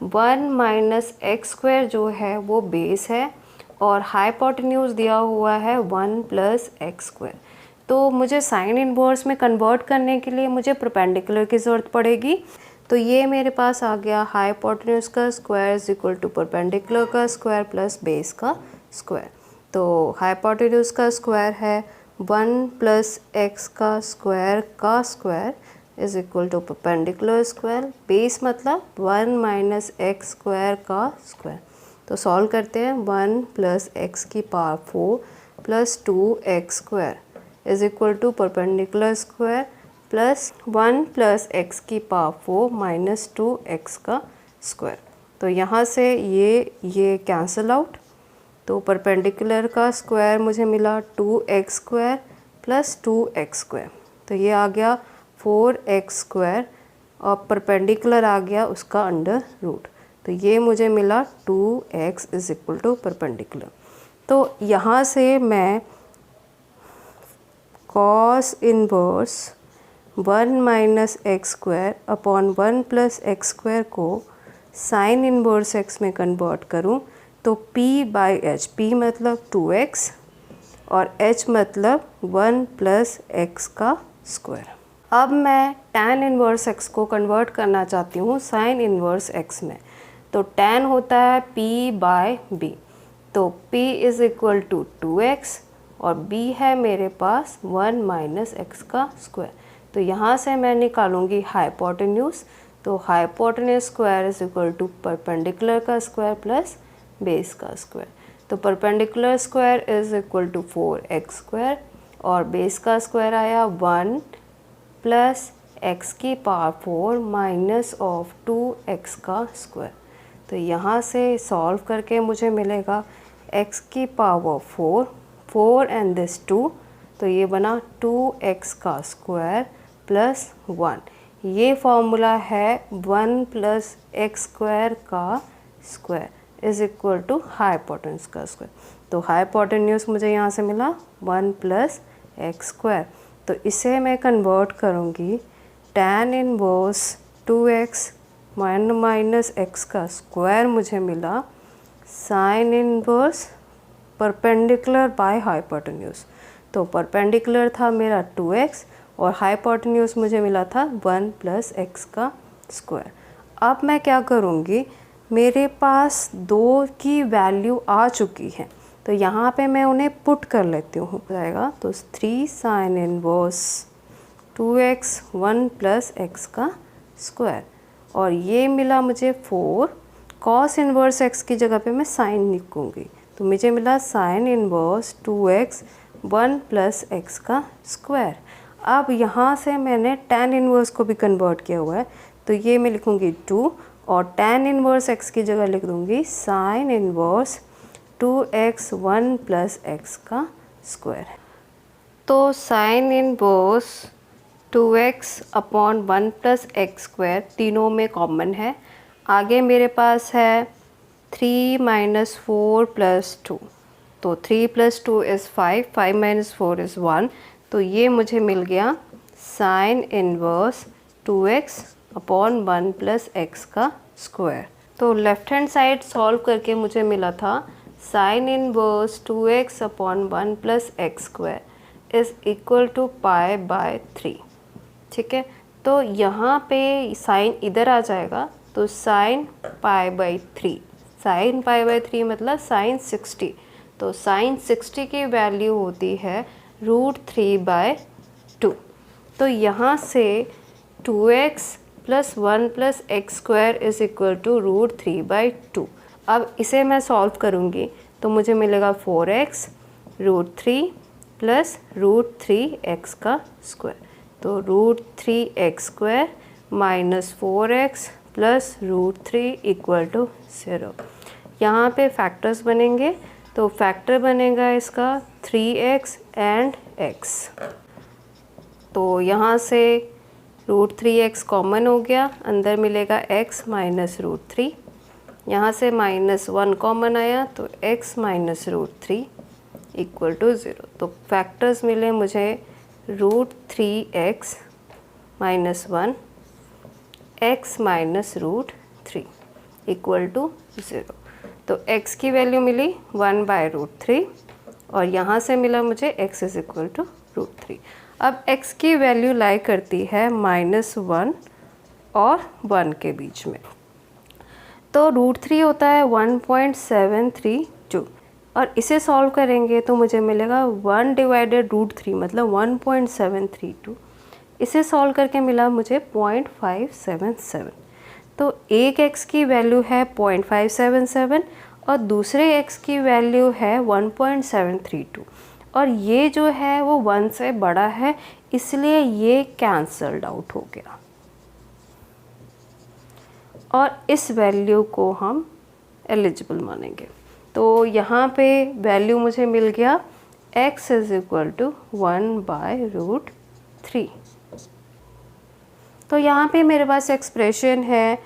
1 - x² जो है वो बेस है और हाइपोटेन्यूज दिया हुआ है 1 + x²। तो मुझे साइन इनवर्स में कन्वर्ट करने के लिए मुझे परपेंडिकुलर की ज़रूरत पड़ेगी। तो ये मेरे पास आ गया हाइपोटेन्यूज का square is equal to perpendicular का स्क्वायर प्लस बेस का स्क्वायर। तो हाइपोटेन्यूज का स्क्वायर है 1 + x का square is equal to perpendicular square, base मतलब 1 - x² का स्क्वायर। तो सॉल्व करते हैं 1 + x⁴ + 2x² is equal to perpendicular square plus 1 + x⁴ - 2x का स्क्वायर। तो यहाँ से ये कैंसिल आउट। तो परपेंडिकुलर का स्क्वायर मुझे मिला 2x² + 2x²। तो ये आ गया 4x² और परपेंडिकुलर आ गया उसका अंडर रूट। तो ये मुझे मिला 2x is equal to perpendicular. तो यहाँ से मैं cos inverse 1 - x² upon 1 + x² को साइन इनवर्स x में कन्वर्ट करूँ तो p/h, p मतलब 2x और h मतलब 1 + x का स्क्वायर। अब मैं tan इनवर्स x को कन्वर्ट करना चाहती हूँ साइन इनवर्स x में। तो tan होता है p/b। तो p is equal to 2x और b है मेरे पास 1 - x का स्क्वायर। तो यहाँ से मैं निकालूंगी हाइपोटेन्यूज। तो hypotenuse square is equal to perpendicular का स्क्वायर प्लस बेस का स्क्वायर। तो perpendicular square is equal to 4x² और बेस का स्क्वायर आया 1 + x⁴ - 2x का स्क्वायर। तो यहाँ से सॉल्व करके मुझे मिलेगा x⁴ 4 एंड दिस 2, तो ये बना 2x का स्क्वायर प्लस 1। ये फॉर्मूला है 1 + x² का square is equal to hypotenuse का स्क्वायर। तो हाइपोटेन्यूज मुझे यहाँ से मिला 1 + x²। तो इसे मैं कन्वर्ट करूँगी tan इनवर्स 2x - x का स्क्वायर मुझे मिला sine inverse perpendicular by hypotenuse. तो परपेंडिकुलर था मेरा 2x और हाइपोटेन्यूज मुझे मिला था 1 + x का स्क्वायर। अब मैं क्या करूँगी, मेरे पास 2 की वैल्यू आ चुकी है तो यहाँ पे मैं उन्हें पुट कर लेती हूँ जाएगा। तो 3 साइन इनवर्स 2x 1 + x का स्क्वायर और ये मिला मुझे 4। कॉस इनवर्स x की जगह पे मैं साइन लिखूँगी तो मुझे मिला साइन इनवर्स 2x 1 + x का स्क्वायर। अब यहाँ से मैंने tan इनवर्स को भी कन्वर्ट किया हुआ है तो ये मैं लिखूँगी 2 और tan इनवर्स x की जगह लिख दूँगी साइन इनवर्स 2x 1 + x का स्क्वायर। तो sine inverse 2x upon 1 + x² तीनों में कॉमन है। आगे मेरे पास है 3 - 4 + 2। तो 3 + 2 इज़ 5, 5 - 4 इज़ 1। तो ये मुझे मिल गया sine inverse 2x upon 1 + x का स्क्वायर। तो लेफ़्ट हैंड साइड सॉल्व करके मुझे मिला था sine inverse 2x upon 1 + x² is equal to pi by 3। ठीक है, तो यहाँ पे साइन इधर आ जाएगा, तो sine pi by 3, sine pi by 3 मतलब साइन 60। तो साइन 60 की वैल्यू होती है √3/2। तो यहाँ से 2x + 1 + x² is equal to √3/2। अब इसे मैं सॉल्व करूँगी तो मुझे मिलेगा 4x √3 + √3x²। तो √3x² - 4x + √3 = 0। यहाँ पे फैक्टर्स बनेंगे, तो फैक्टर बनेगा इसका 3x एंड x। तो यहाँ से √3x कॉमन हो गया, अंदर मिलेगा x - √3। यहाँ से -1 कॉमन आया तो x - √3 = 0। तो फैक्टर्स मिले मुझे √3x - 1 x - √3 = 0। तो x की वैल्यू मिली 1/√3 और यहाँ से मिला मुझे x = √3। अब x की वैल्यू लाई करती है -1 और 1 के बीच में, तो √3 होता है 1.732 और इसे सॉल्व करेंगे तो मुझे मिलेगा 1/√3 मतलब 1.732। इसे सॉल्व करके मिला मुझे 0.577। तो एक x की वैल्यू है 0.577 और दूसरे x की वैल्यू है 1.732 और ये जो है वो 1 से बड़ा है, इसलिए ये कैंसल्ड आउट हो गया और इस वैल्यू को हम एलिजिबल मानेंगे। तो यहाँ पे वैल्यू मुझे मिल गया x = 1/√3। तो यहाँ पे मेरे पास एक्सप्रेशन है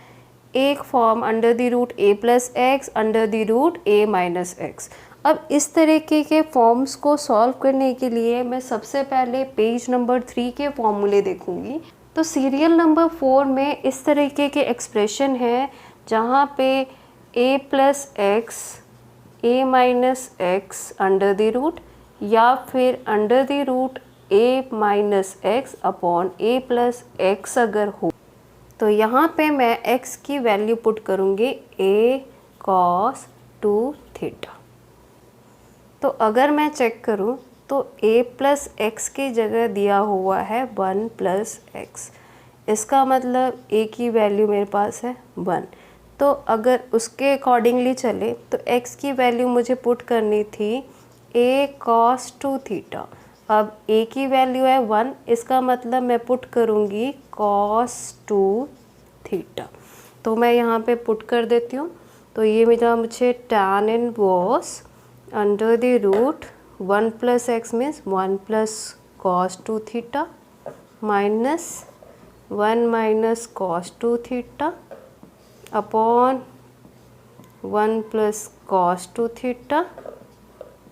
एक form √a + x √a - x। अब इस तरीके के फॉर्म्स को सॉल्व करने के लिए मैं सबसे पहले पेज नंबर 3 के फॉर्मूले देखूंगी। तो सीरियल नंबर 4 में इस तरीके के एक्सप्रेशन है जहाँ पे a + x a - x √ या फिर √a - x upon a + x अगर हो, तो यहाँ पे मैं x की वैल्यू पुट करूँगी a cos 2θ। तो अगर मैं चेक करूँ तो a + x की जगह दिया हुआ है 1 + x, इसका मतलब a की वैल्यू मेरे पास है 1। तो अगर उसके अकॉर्डिंगली चले तो x की वैल्यू मुझे पुट करनी थी a cos 2θ। अब a की वैल्यू है 1, इसका मतलब मैं पुट करूँगी cos 2θ। तो मैं यहाँ पे पुट कर देती हूँ, तो ये मिला मुझे tan inverse √1 + x means 1 + cos 2θ minus 1 - cos 2θ upon 1 + cos 2θ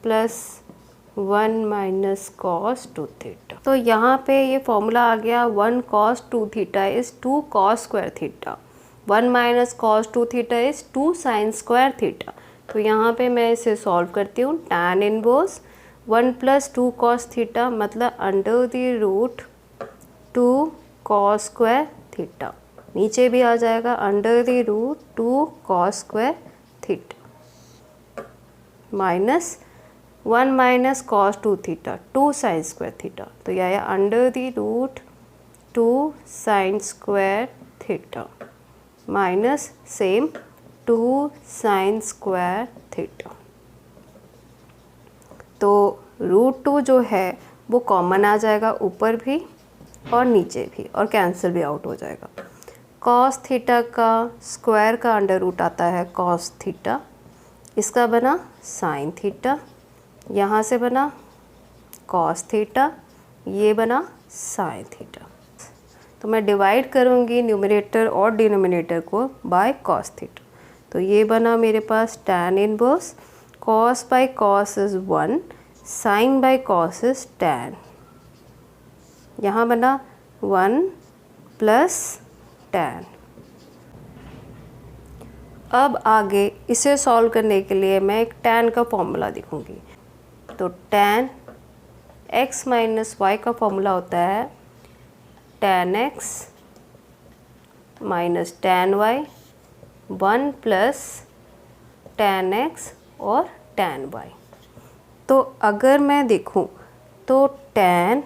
plus 1 - cos 2θ। तो यहाँ पे ये फॉर्मूला आ गया 1 cos 2θ = 2 cos square θ, 1 - cos 2θ = 2 sin square θ। तो यहाँ पे मैं इसे सॉल्व करती हूँ। tan इनवर्स 1 + 2 cos θ मतलब √2 cos square θ, नीचे भी आ जाएगा √2 cos square θ minus 1 - cos 2θ 2 sin square θ। तो यह आया √2 sin square θ minus same 2 sin square θ। तो √2 जो है वो कॉमन आ जाएगा ऊपर भी और नीचे भी और कैंसिल भी आउट हो जाएगा। cos θ का स्क्वायर का अंडर रूट आता है cos θ, इसका बना sin θ, यहाँ से बना cos θ, ये बना sin θ। तो मैं डिवाइड करूँगी न्यूमरेटर और डिनोमिनेटर को बाय cos θ। तो ये बना मेरे पास tan inverse cos by cos is 1, sin by cos is tan। यहाँ बना 1 प्लस tan। अब आगे इसे सॉल्व करने के लिए मैं एक tan का फॉर्मूला लिखूँगी। तो tan x माइनस वाई का फॉर्मूला होता है tan x minus tan y, 1 plus tan x और tan y। तो अगर मैं देखूं तो tan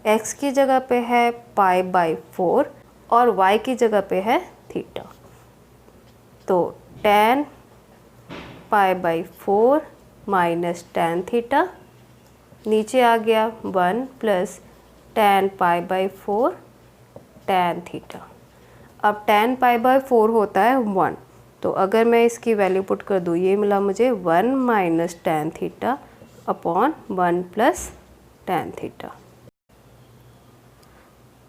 x की जगह पे है π/4 और y की जगह पे है थीटा। तो tan π/4 माइनस tan थीटा, नीचे आ गया 1 प्लस tan π/4 tan थीटा। अब tan π/4 होता है 1, तो अगर मैं इसकी वैल्यू पुट कर दूँ, ये मिला मुझे 1 minus tan theta upon 1 plus tan theta.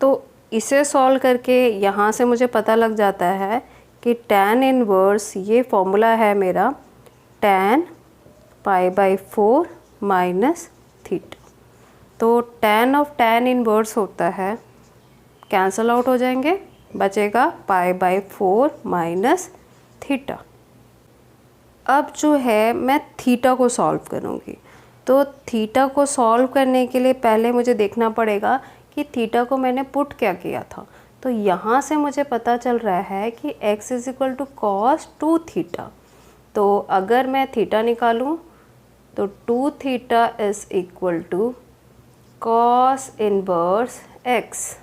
तो इसे सॉल्व करके यहाँ से मुझे पता लग जाता है कि tan इनवर्स, ये फॉर्मूला है मेरा tan π/4 माइनस थीटा। तो tan ऑफ tan इनवर्स होता है, कैंसल आउट हो जाएंगे, बचेगा π/4 माइनस थीटा। अब जो है मैं थीटा को सॉल्व करूँगी। तो थीटा को सॉल्व करने के लिए पहले मुझे देखना पड़ेगा कि थीटा को मैंने पुट क्या किया था। तो यहाँ से मुझे पता चल रहा है कि x is equal to cos 2 theta. तो अगर मैं थीटा निकालूँ तो 2 theta is equal to cos inverse x।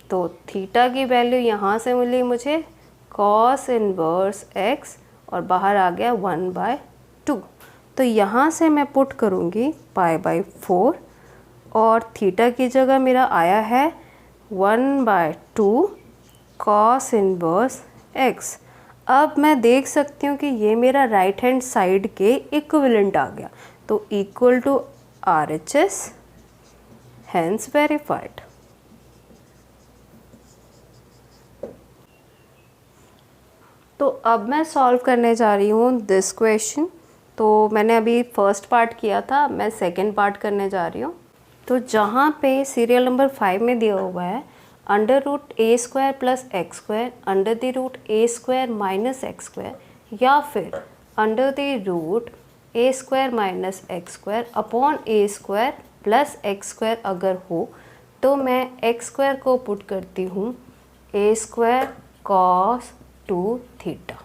तो थीटा की वैल्यू यहाँ से मिली मुझे कॉस इनवर्स x और बाहर आ गया 1/2। तो यहाँ से मैं पुट करूँगी π/4 और थीटा की जगह मेरा आया है 1/2 कॉस इनवर्स x। अब मैं देख सकती हूँ कि ये मेरा राइट हैंड साइड के इक्विवेलेंट आ गया, तो equal to RHS, hence verified. तो अब मैं सॉल्व करने जा रही हूँ दिस क्वेश्चन। तो मैंने अभी फर्स्ट पार्ट किया था, मैं सेकंड पार्ट करने जा रही हूँ। तो जहाँ पे सीरियल नंबर 5 में दिया हुआ है √a² plus x² √a² minus x² या फिर √a² minus x² upon a² plus x² अगर हो, तो मैं x² को पुट करती हूँ a² cos 2 थीटा।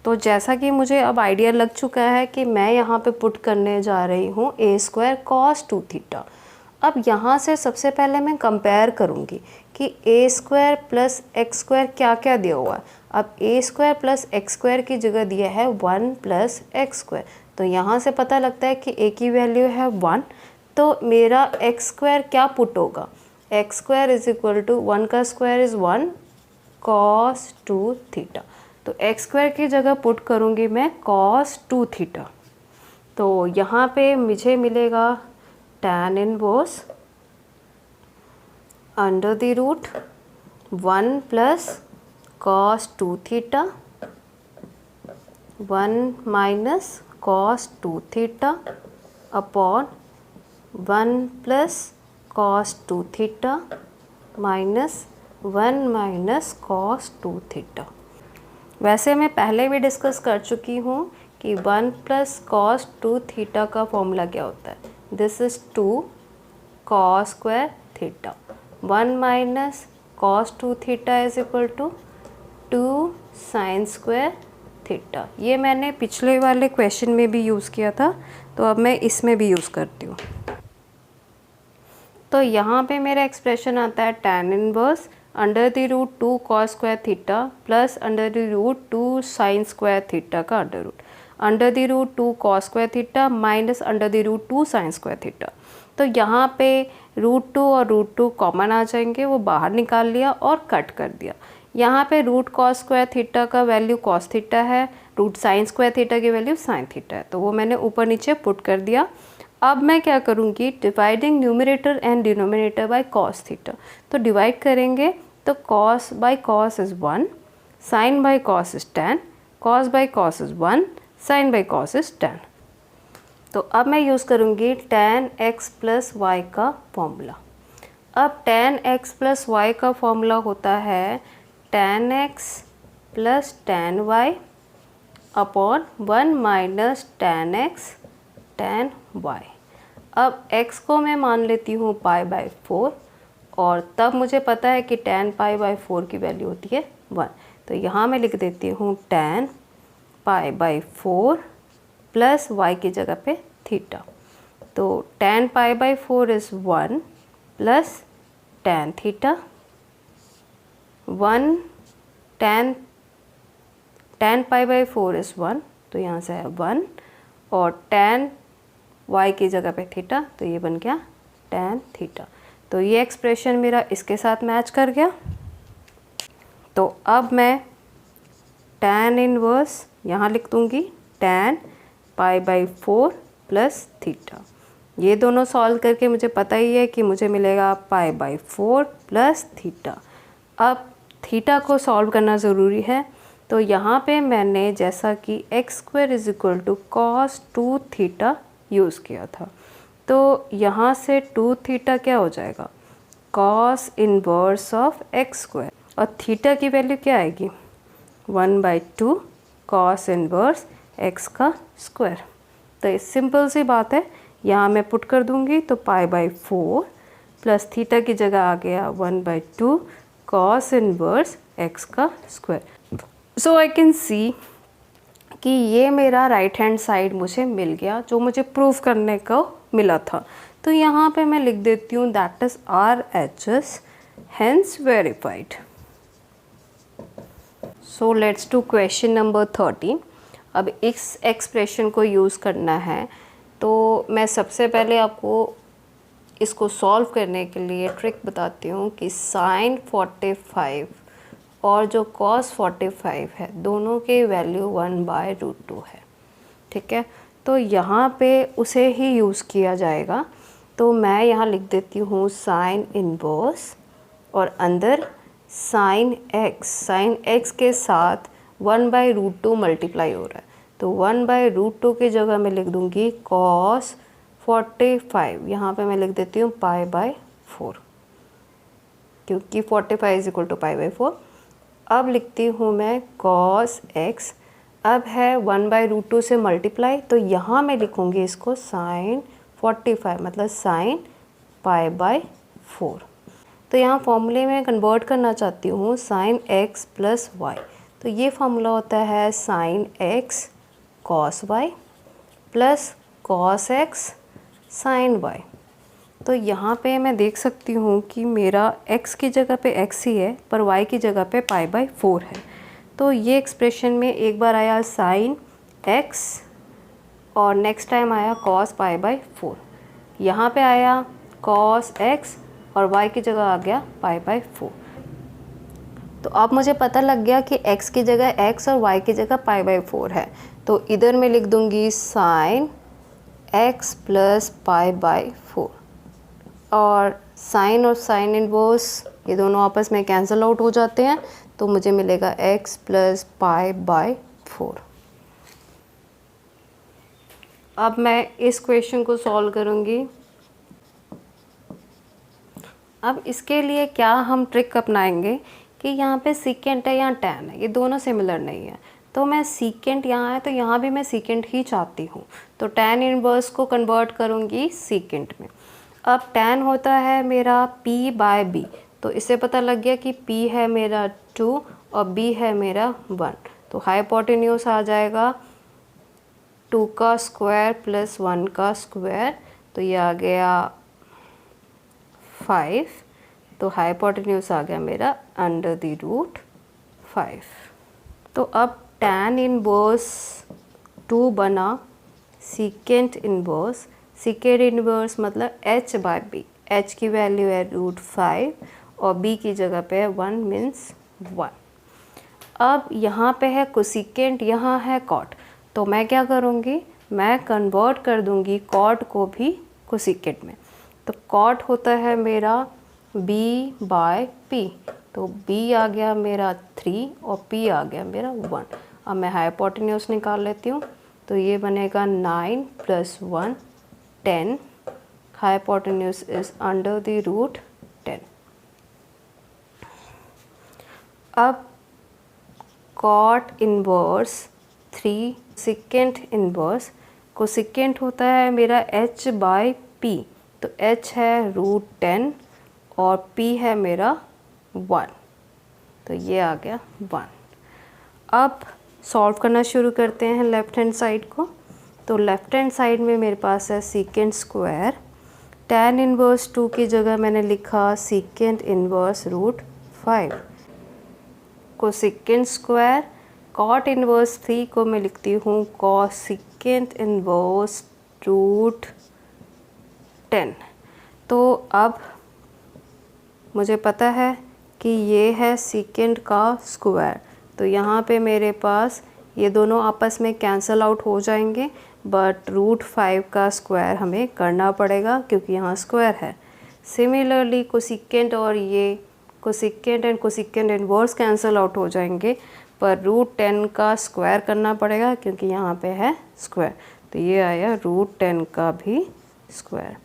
तो जैसा कि मुझे अब आइडिया लग चुका है कि मैं यहाँ पे पुट करने जा रही हूँ a² cos 2 थीटा। अब यहाँ से सबसे पहले मैं कंपेयर करूँगी कि a² प्लस x² क्या क्या दिया हुआ है। अब a² प्लस x² की जगह दिया है 1 प्लस x²। तो यहाँ से पता लगता है कि a की वैल्यू है 1, तो मेरा x² क्या पुट होगा, x² इज इक्वल टू 1 का स्क्वायर इज़ 1 cos 2 थीटा। तो x² की जगह पुट करूँगी मैं cos 2 थीटा। तो यहाँ पे मुझे मिलेगा tan inverse under the root 1 plus cos 2 theta 1 minus cos 2 theta upon 1 plus cos 2 theta minus 1 minus cos 2 theta. वैसे मैं पहले भी डिस्कस कर चुकी हूँ कि 1 प्लस cos 2 थीटा का फॉर्मूला क्या होता है, this is 2 cos square theta. 1 minus cos 2 theta is equal to 2 sine square theta. ये मैंने पिछले वाले क्वेश्चन में भी यूज़ किया था, तो अब मैं इसमें भी यूज़ करती हूँ। तो यहाँ पे मेरा एक्सप्रेशन आता है tan inverse under the root 2 cos square theta plus under the root 2 sine square theta का under the root 2 cos square theta minus under the root 2 sine square theta. तो यहाँ पे रूट 2 और रूट 2 कॉमन आ जाएंगे, वो बाहर निकाल लिया और कट कर दिया। यहाँ पे रूट cos स्क्वायर थीटा का वैल्यू cos थीटा है, रूट साइन स्क्वायर थीटा की वैल्यू साइन थीटा है, तो वो मैंने ऊपर नीचे पुट कर दिया। अब मैं क्या करूँगी, dividing numerator and denominator by cos theta. तो डिवाइड करेंगे तो cos by cos is 1, sine by cos is tan, cos by cos is 1, sine by cos is tan। तो अब मैं यूज़ करूँगी tan x प्लस वाई का formula. अब tan x plus y का फॉर्मूला होता है tan x plus tan y upon 1 minus tan x tan y। अब x को मैं मान लेती हूँ π/4 और तब मुझे पता है कि tan π/4 की वैल्यू होती है 1। तो यहाँ मैं लिख देती हूँ tan π/4 प्लस y की जगह पे थीटा। तो tan π/4 is 1 plus tan theta 1 tan π/4 is 1, तो यहाँ से है 1 और tan y की जगह पे थीटा, तो ये बन गया tan थीटा। तो ये एक्सप्रेशन मेरा इसके साथ मैच कर गया। तो अब मैं tan इनवर्स यहाँ लिख दूँगी tan π/4 प्लस थीटा। ये दोनों सॉल्व करके मुझे पता ही है कि मुझे मिलेगा π/4 प्लस थीटा। अब थीटा को सॉल्व करना ज़रूरी है, तो यहाँ पे मैंने जैसा कि x² = cos 2 थीटा यूज़ किया था, तो यहाँ से 2 थीटा क्या हो जाएगा, cos इनवर्स ऑफ x², और थीटा की वैल्यू क्या आएगी 1/2 cos इनवर्स x का स्क्वायर। तो ये सिंपल सी बात है, यहाँ मैं पुट कर दूँगी तो π/4 प्लस थीटा की जगह आ गया 1/2 cos इनवर्स x का square. So I can see कि ये मेरा राइट हैंड साइड मुझे मिल गया जो मुझे प्रूव करने को मिला था। तो यहाँ पे मैं लिख देती हूँ that is RHS hence verified। So let's do question number 30। अब इस एक्सप्रेशन को यूज़ करना है, तो मैं सबसे पहले आपको इसको सॉल्व करने के लिए ट्रिक बताती हूँ कि sin 45 और जो cos 45 है दोनों की वैल्यू 1/√2 है। ठीक है, तो यहाँ पे उसे ही यूज़ किया जाएगा। तो मैं यहाँ लिख देती हूँ sin इनवर्स और अंदर sin x के साथ 1/√2 मल्टीप्लाई हो रहा है, तो 1/√2 की जगह मैं लिख दूँगी cos 45, यहाँ पे मैं लिख देती हूँ π/4 क्योंकि 45 = π/4। अब लिखती हूँ मैं cos x, अब है 1/√2 से मल्टीप्लाई, तो यहाँ मैं लिखूँगी इसको sin 45 मतलब sin π/4। तो यहाँ फॉर्मूले में कन्वर्ट करना चाहती हूँ sin x प्लस y, तो ये फार्मूला होता है sin x cos y plus cos x sin y। तो यहाँ पे मैं देख सकती हूँ कि मेरा x की जगह पे x ही है पर y की जगह पे π/4 है। तो ये एक्सप्रेशन में एक बार आया sin x और नेक्स्ट टाइम आया cos π/4, यहाँ पे आया cos x और y की जगह आ गया π/4। तो अब मुझे पता लग गया कि x की जगह x और y की जगह π/4 है, तो इधर मैं लिख दूँगी sin x प्लस π/4 और साइन और साइन इनवर्स ये दोनों आपस में कैंसिल आउट हो जाते हैं, तो मुझे मिलेगा x प्लस π/4। अब मैं इस क्वेश्चन को सॉल्व करूँगी। अब इसके लिए क्या हम ट्रिक अपनाएंगे कि यहाँ पे सीकेंट है यहाँ टैन है, ये दोनों सिमिलर नहीं है, तो मैं सीकेंट यहाँ है तो यहाँ भी मैं सीकेंट ही चाहती हूँ, तो टैन इनवर्स को कन्वर्ट करूँगी सीकेंट में। अब टैन होता है मेरा p/b, तो इससे पता लग गया कि p है मेरा 2 और b है मेरा 1, तो हाइपोटेन्यूज आ जाएगा 2 का स्क्वायर प्लस 1 का स्क्वायर, तो ये आ गया 5, तो हाइपोटेन्यूज आ गया मेरा √5। तो अब टैन इनवर्स 2 बना सीकेंट इनवर्स, सीकेंट इनवर्स मतलब h/b, h की वैल्यू है √5 और b की जगह पे है 1 मीन्स 1। अब यहाँ पे है कोसिकेंट, यहाँ है कॉट, तो मैं क्या करूँगी, मैं कन्वर्ट कर दूँगी कॉट को भी कोसिकेंट में। तो कॉट होता है मेरा b/p, तो b आ गया मेरा 3 और p आ गया मेरा 1। अब मैं हाइपोटेन्यूज निकाल लेती हूँ, तो ये बनेगा 9 + 1 10, हाइपोटेन्यूज इज √10। अब cot inverse 3 secant inverse cosecant होता है मेरा h बाई p, तो h है √10 और p है मेरा 1, तो ये आ गया 1। अब सॉल्व करना शुरू करते हैं लेफ़्ट हैंड साइड को। तो लेफ़्ट हैंड साइड में मेरे पास है सीकेंट स्क्वायर, tan इनवर्स 2 की जगह मैंने लिखा secant inverse √5, cosecant square cot inverse 3 को मैं लिखती हूँ कोसिकेंट इनवर्स √10। तो अब मुझे पता है कि ये है सीकेंट का स्क्वायर, तो यहाँ पे मेरे पास ये दोनों आपस में कैंसल आउट हो जाएंगे, बट √5 का स्क्वायर हमें करना पड़ेगा क्योंकि यहाँ स्क्वायर है। सिमिलरली कोसिकेंट और ये cosecant and cosecant inverse cancel out हो जाएंगे, पर √10 का स्क्वायर करना पड़ेगा क्योंकि यहाँ पे है स्क्वायर, तो ये आया √10 का भी स्क्वायर।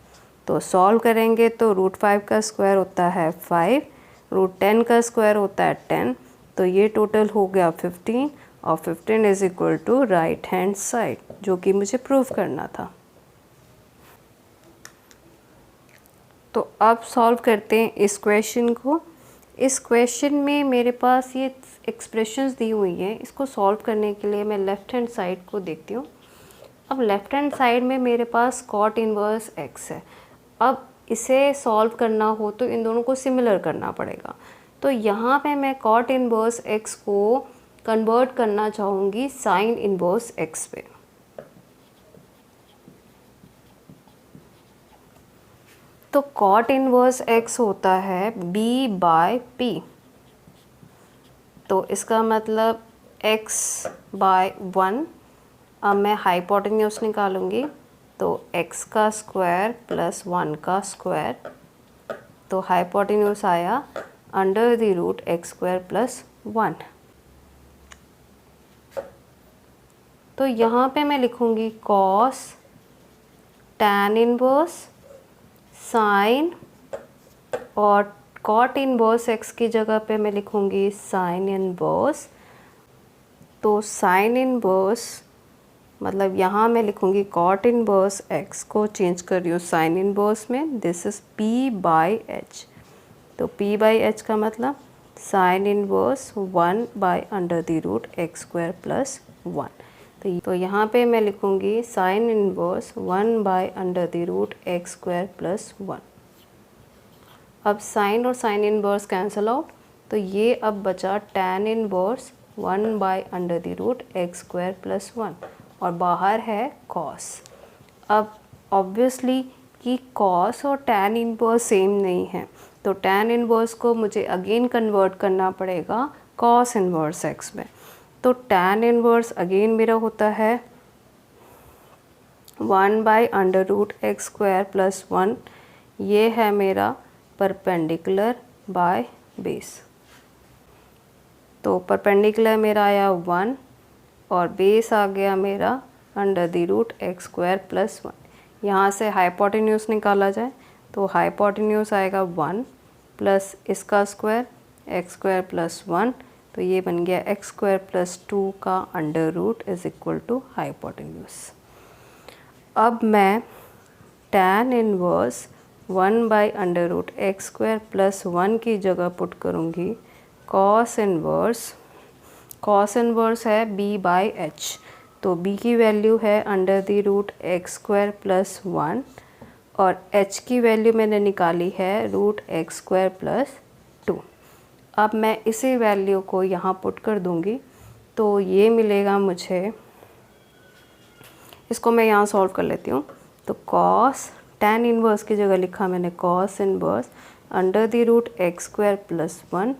तो सॉल्व करेंगे तो √5 का स्क्वायर होता है 5, √10 का स्क्वायर होता है 10, तो ये टोटल हो गया 15 और 15 is equal to right hand side, जो कि मुझे प्रूव करना था। तो अब सॉल्व करते हैं इस क्वेश्चन को। इस क्वेश्चन में मेरे पास ये एक्सप्रेशंस दी हुई हैं, इसको सॉल्व करने के लिए मैं लेफ़्ट हैंड साइड को देखती हूँ। अब लेफ़्ट हैंड साइड में मेरे पास कॉट इनवर्स x है। अब इसे सॉल्व करना हो तो इन दोनों को सिमिलर करना पड़ेगा, तो यहाँ पे मैं कॉट इनवर्स x को कन्वर्ट करना चाहूँगी साइन इनवर्स x पे। तो कॉट इनवर्स x होता है b बाय p, तो इसका मतलब x बाय 1। अब मैं हाइपोटेन्यूस निकालूंगी, तो x का स्क्वायर प्लस 1 का स्क्वायर, तो हाइपोटेन्यूस आया under the root x square plus 1। तो यहाँ पे मैं लिखूँगी कॉस tan इनवर्स साइन, और कॉट इनवर्स x की जगह पे मैं लिखूँगी साइन इनवर्स। तो साइन इनवर्स मतलब यहाँ मैं लिखूँगी कॉट इनवर्स x को चेंज कर रही हूँ साइन इनवर्स में, this is p by h। तो p बाई h का मतलब sine inverse 1 by under the root x square plus 1। तो यहाँ पे मैं लिखूँगी sine inverse 1 by under the root x square plus 1। अब साइन और साइन इनवर्स कैंसल आउट, तो ये अब बचा tan inverse 1 by under the root x square plus 1, और बाहर है कॉस। अब ऑब्वियसली कि कॉस और tan इनवर्स सेम नहीं है, तो tan इनवर्स को मुझे अगेन कन्वर्ट करना पड़ेगा कॉस इनवर्स x में। तो tan इनवर्स अगेन मेरा होता है 1 by under root x square plus 1, ये है मेरा परपेंडिकुलर बाय बेस। तो परपेंडिकुलर मेरा आया 1 और बेस आ गया मेरा under the root x square plus 1। यहाँ से हाइपोटेन्यूस निकाला जाए तो हाइपोटेन्यूस आएगा 1 प्लस इसका स्क्वायर x स्क्वायर प्लस 1, तो ये बन गया x स्क्वायर प्लस 2 का under root is equal to hypotenuse. अब मैं tan inverse 1 by under root x square plus 1 की जगह पुट करूँगी कॉस इनवर्स है b बाई h, तो b की वैल्यू है under the root x square plus 1 और h की वैल्यू मैंने निकाली है रूट x स्क्वायर प्लस 2। अब मैं इसी वैल्यू को यहाँ पुट कर दूँगी, तो ये मिलेगा मुझे, इसको मैं यहाँ सॉल्व कर लेती हूँ। तो कॉस tan इनवर्स की जगह लिखा मैंने cos inverse under the root x square plus 1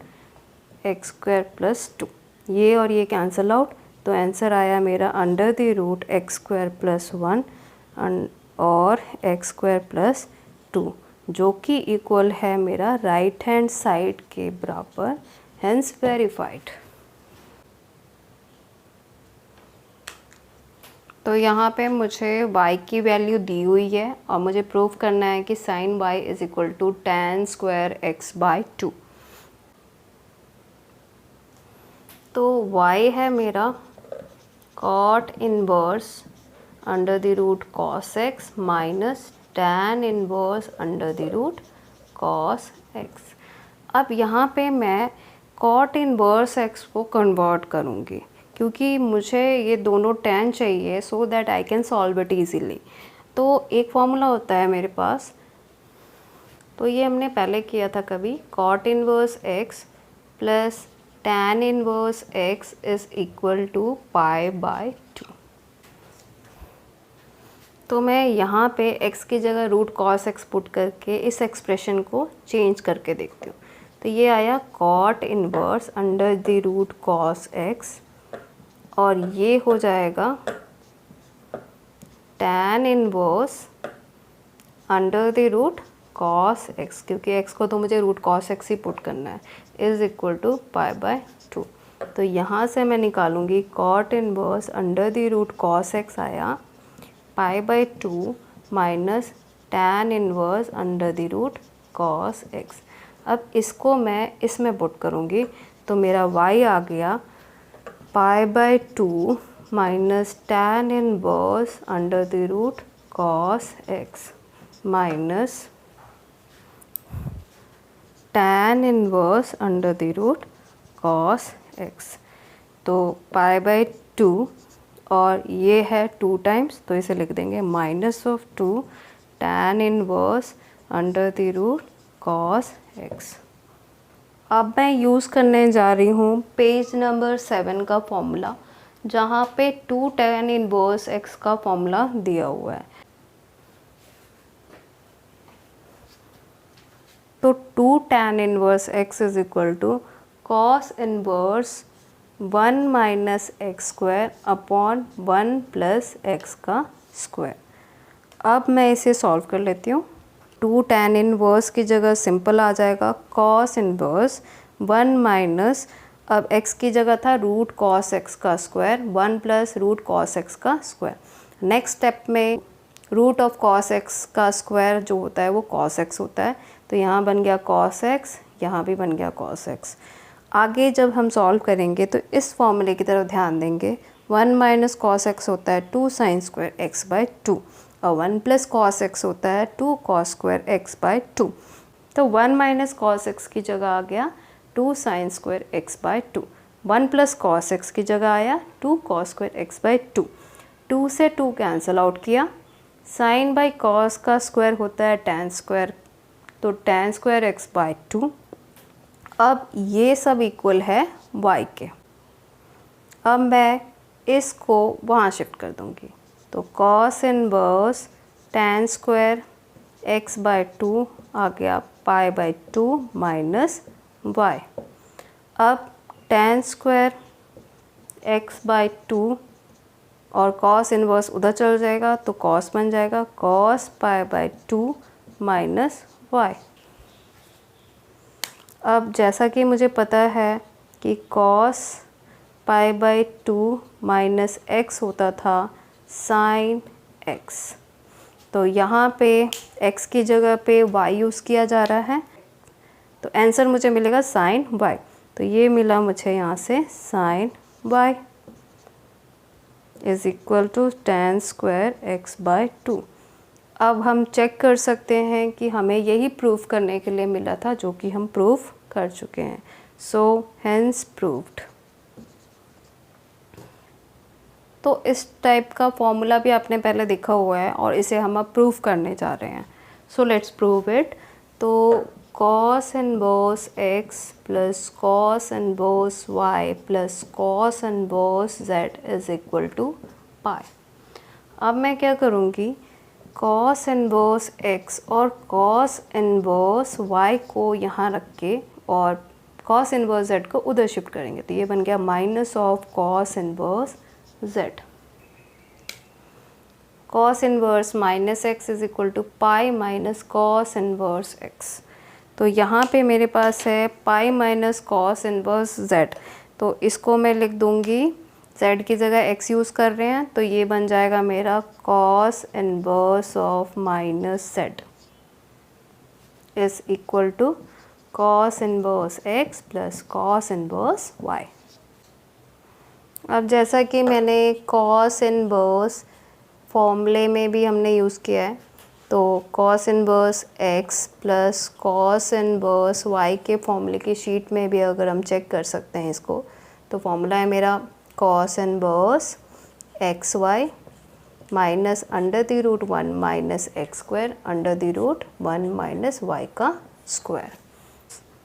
x square plus 2, ये और ये कैंसल आउट, तो आंसर आया मेरा under the root x square plus 1 और x स्क्वायर प्लस 2, जो कि इक्वल है मेरा राइट हैंड साइड के बराबर, हेंस वेरीफाइड। तो यहाँ पे मुझे y की वैल्यू दी हुई है और मुझे प्रूव करना है कि sine y is equal to tan square x by 2। तो y है मेरा cot inverse under the root cos x minus tan inverse under the root cos x. अब यहाँ पे मैं कॉट इनवर्स एक्स को कन्वर्ट करूँगी क्योंकि मुझे ये दोनों tan चाहिए so that I can solve it easily. तो एक फॉर्मूला होता है मेरे पास, तो ये हमने पहले किया था कभी, cot inverse x plus tan inverse x is equal to pi by 2। तो मैं यहाँ पे x की जगह रूट कॉस एक्स पुट करके इस एक्सप्रेशन को चेंज करके देखती हूँ। तो ये आया cot inverse under the root cos x और ये हो जाएगा tan inverse under the root cos x, क्योंकि x को तो मुझे रूट कॉस एक्स ही पुट करना है, is equal to pi by 2। तो यहाँ से मैं निकालूंगी cot inverse under the root cos x आया pi by 2 minus tan inverse under the root cos x. अब इसको मैं इसमें पुट करूँगी तो मेरा y आ गया pi by 2 minus tan inverse under the root cos x minus tan inverse under the root cos x. तो पाई बाय 2 और ये है 2 टाइम्स, तो इसे लिख देंगे minus of 2 tan inverse under the root cos x. अब मैं यूज़ करने जा रही हूँ पेज नंबर 7 का फॉर्मूला, जहाँ पे 2 tan इनवर्स एक्स का फॉर्मूला दिया हुआ है। तो 2 tan inverse x is equal to cos inverse 1 minus x square upon 1 plus x का स्क्वायर। अब मैं इसे सॉल्व कर लेती हूँ। 2 tan इनवर्स की जगह सिंपल आ जाएगा कॉस इनवर्स 1 माइनस, अब x की जगह था रूट कॉस एक्स का square 1 plus root cos x का स्क्वायर। नेक्स्ट स्टेप में रूट ऑफ कॉस एक्स का स्क्वायर जो होता है वो कॉस एक्स होता है, तो यहाँ बन गया कॉस एक्स, यहाँ भी बन गया कॉस एक्स। आगे जब हम सॉल्व करेंगे तो इस फॉर्मूले की तरफ ध्यान देंगे। 1 माइनस कॉस एक्स होता है 2 साइन स्क्वायर एक्स बाय 2 और 1 प्लस कॉस एक्स होता है 2 कॉस स्क्वायर एक्स बाय 2। तो 1 माइनस कॉस एक्स की जगह आ गया 2 sine square x by 2। 1 plus cos x की जगह आया 2 कॉस स्क्वायर एक्स बाय 2। 2 से 2 कैंसिल आउट किया, साइन बाय कॉस का स्क्वायर होता है tan स्क्वायर, तो tan स्क्वायर एक्स बाय 2। अब ये सब इक्वल है y के। अब मैं इसको वहाँ शिफ्ट कर दूँगी, तो cos inverse tan square x by 2 आ गया पाई बाय 2 माइनस y। अब tan स्क्वायर x बाय 2 और कॉस इनवर्स उधर चल जाएगा तो कॉस बन जाएगा cos pi by 2 minus y। अब जैसा कि मुझे पता है कि cos pi by 2 minus x होता था साइन एक्स, तो यहाँ पे x की जगह पे y यूज़ किया जा रहा है, तो आंसर मुझे मिलेगा साइन y। तो ये मिला मुझे यहाँ से sine y is equal to tan square x by 2। अब हम चेक कर सकते हैं कि हमें यही प्रूफ करने के लिए मिला था जो कि हम प्रूफ कर चुके हैं। So hence proved. तो इस टाइप का फॉर्मूला भी आपने पहले देखा हुआ है और इसे हम अब प्रूफ करने जा रहे हैं। So let's prove it. तो cos inverse x plus cos inverse y plus cos inverse z is equal to pi. अब मैं क्या करूँगी, कॉस इनवर्स x और कॉस इनवर्स y को यहाँ रख के और कॉस इनवर्स z को उधर शिफ्ट करेंगे, तो ये बन गया minus of cos inverse z। Cos inverse minus x is equal to pi minus cos inverse x। तो यहाँ पे मेरे पास है pi minus cos inverse z, तो इसको मैं लिख दूँगी, z की जगह x यूज़ कर रहे हैं, तो ये बन जाएगा मेरा cos inverse of minus z is equal to cos inverse x plus cos inverse y। अब जैसा कि मैंने कॉस इनवर्स फॉर्मूले में भी हमने यूज़ किया है। तो cos inverse x plus cos inverse y के फॉर्मूले की शीट में भी अगर हम चेक कर सकते हैं इसको, तो फॉर्मूला है मेरा cos inverse x y minus under the root 1 minus x square under the root 1 minus y का स्क्वायर।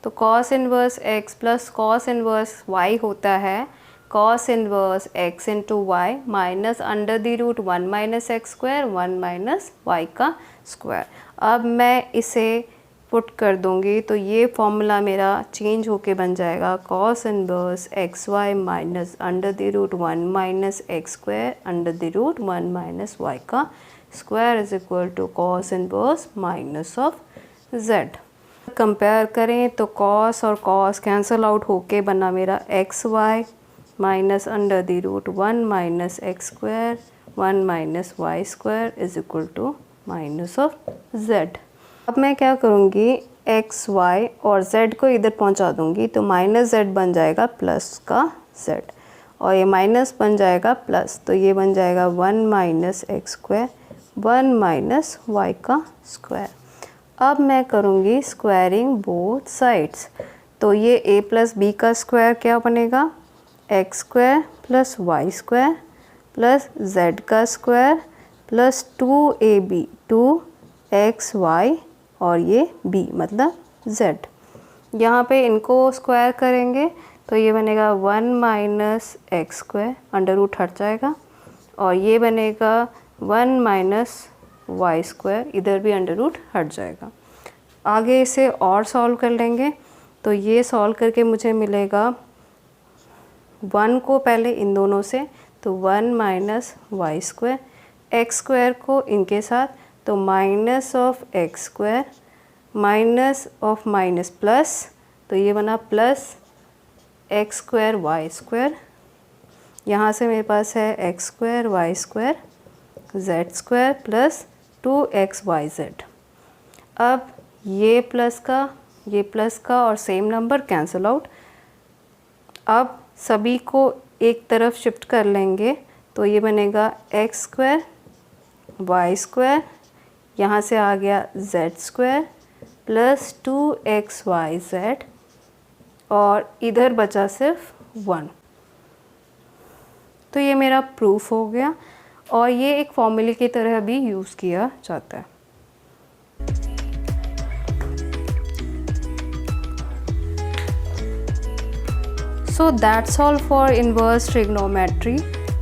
तो cos inverse x plus cos inverse y होता है cos inverse x into y minus under the root 1 minus x square 1 minus y का square. अब मैं इसे put कर दूंगी तो ये फॉर्मूला मेरा चेंज होके बन जाएगा cos inverse x y minus under the root 1 minus x square under the root 1 minus y का square is equal to cos inverse minus of z। Compare करें तो कॉस और कॉस कैंसिल आउट होके बना मेरा x y minus under the root 1 minus x square 1 minus y square is equal to minus of z। अब मैं क्या करूँगी एक्स वाई और z को इधर पहुँचा दूँगी तो माइनस z बन जाएगा प्लस का z और ये माइनस बन जाएगा प्लस, तो ये बन जाएगा 1 minus x square 1 minus y का स्क्वायर। अब मैं करूँगी स्क्वायरिंग बोथ साइड्स, तो ये a प्लस बी का स्क्वायर क्या बनेगा x square plus y square plus z का स्क्वायर प्लस 2ab 2xy और ये b मतलब z। यहाँ पे इनको स्क्वायर करेंगे तो ये बनेगा 1 minus x square under root हट जाएगा और ये बनेगा 1 माइनस वाई स्क्वायर, इधर भी अंडर रूट हट जाएगा। आगे इसे और सॉल्व कर लेंगे तो ये सॉल्व करके मुझे मिलेगा 1 को पहले इन दोनों से तो 1 minus y square, x square को इनके साथ तो minus of x square minus of minus plus, तो ये बना plus x square y square. यहाँ से मेरे पास है x square y square z square plus 2xyz। अब ये प्लस का और सेम नंबर कैंसिल आउट। अब सभी को एक तरफ शिफ्ट कर लेंगे तो ये बनेगा एक्स स्क्वायर वाई स्क्वायर, यहाँ से आ गया जेड स्क्वायर प्लस 2xyz और इधर बचा सिर्फ 1। तो ये मेरा प्रूफ हो गया और ये एक फॉर्मूले की तरह भी यूज़ किया जाता है। So that's all for inverse trigonometry.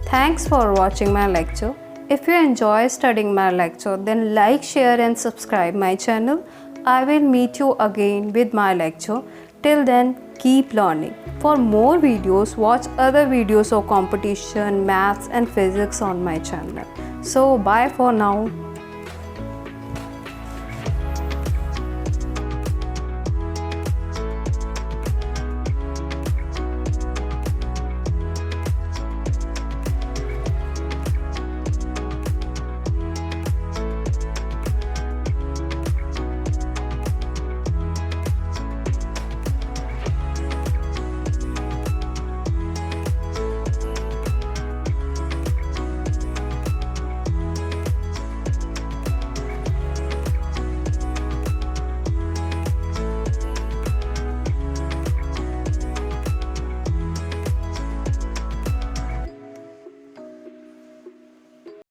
Thanks for watching my lecture. If you enjoy studying my lecture, then like, share and subscribe my channel. I will meet you again with my lecture. Till then, keep learning. For more videos, watch other videos of competition, maths and physics on my channel. So bye for now.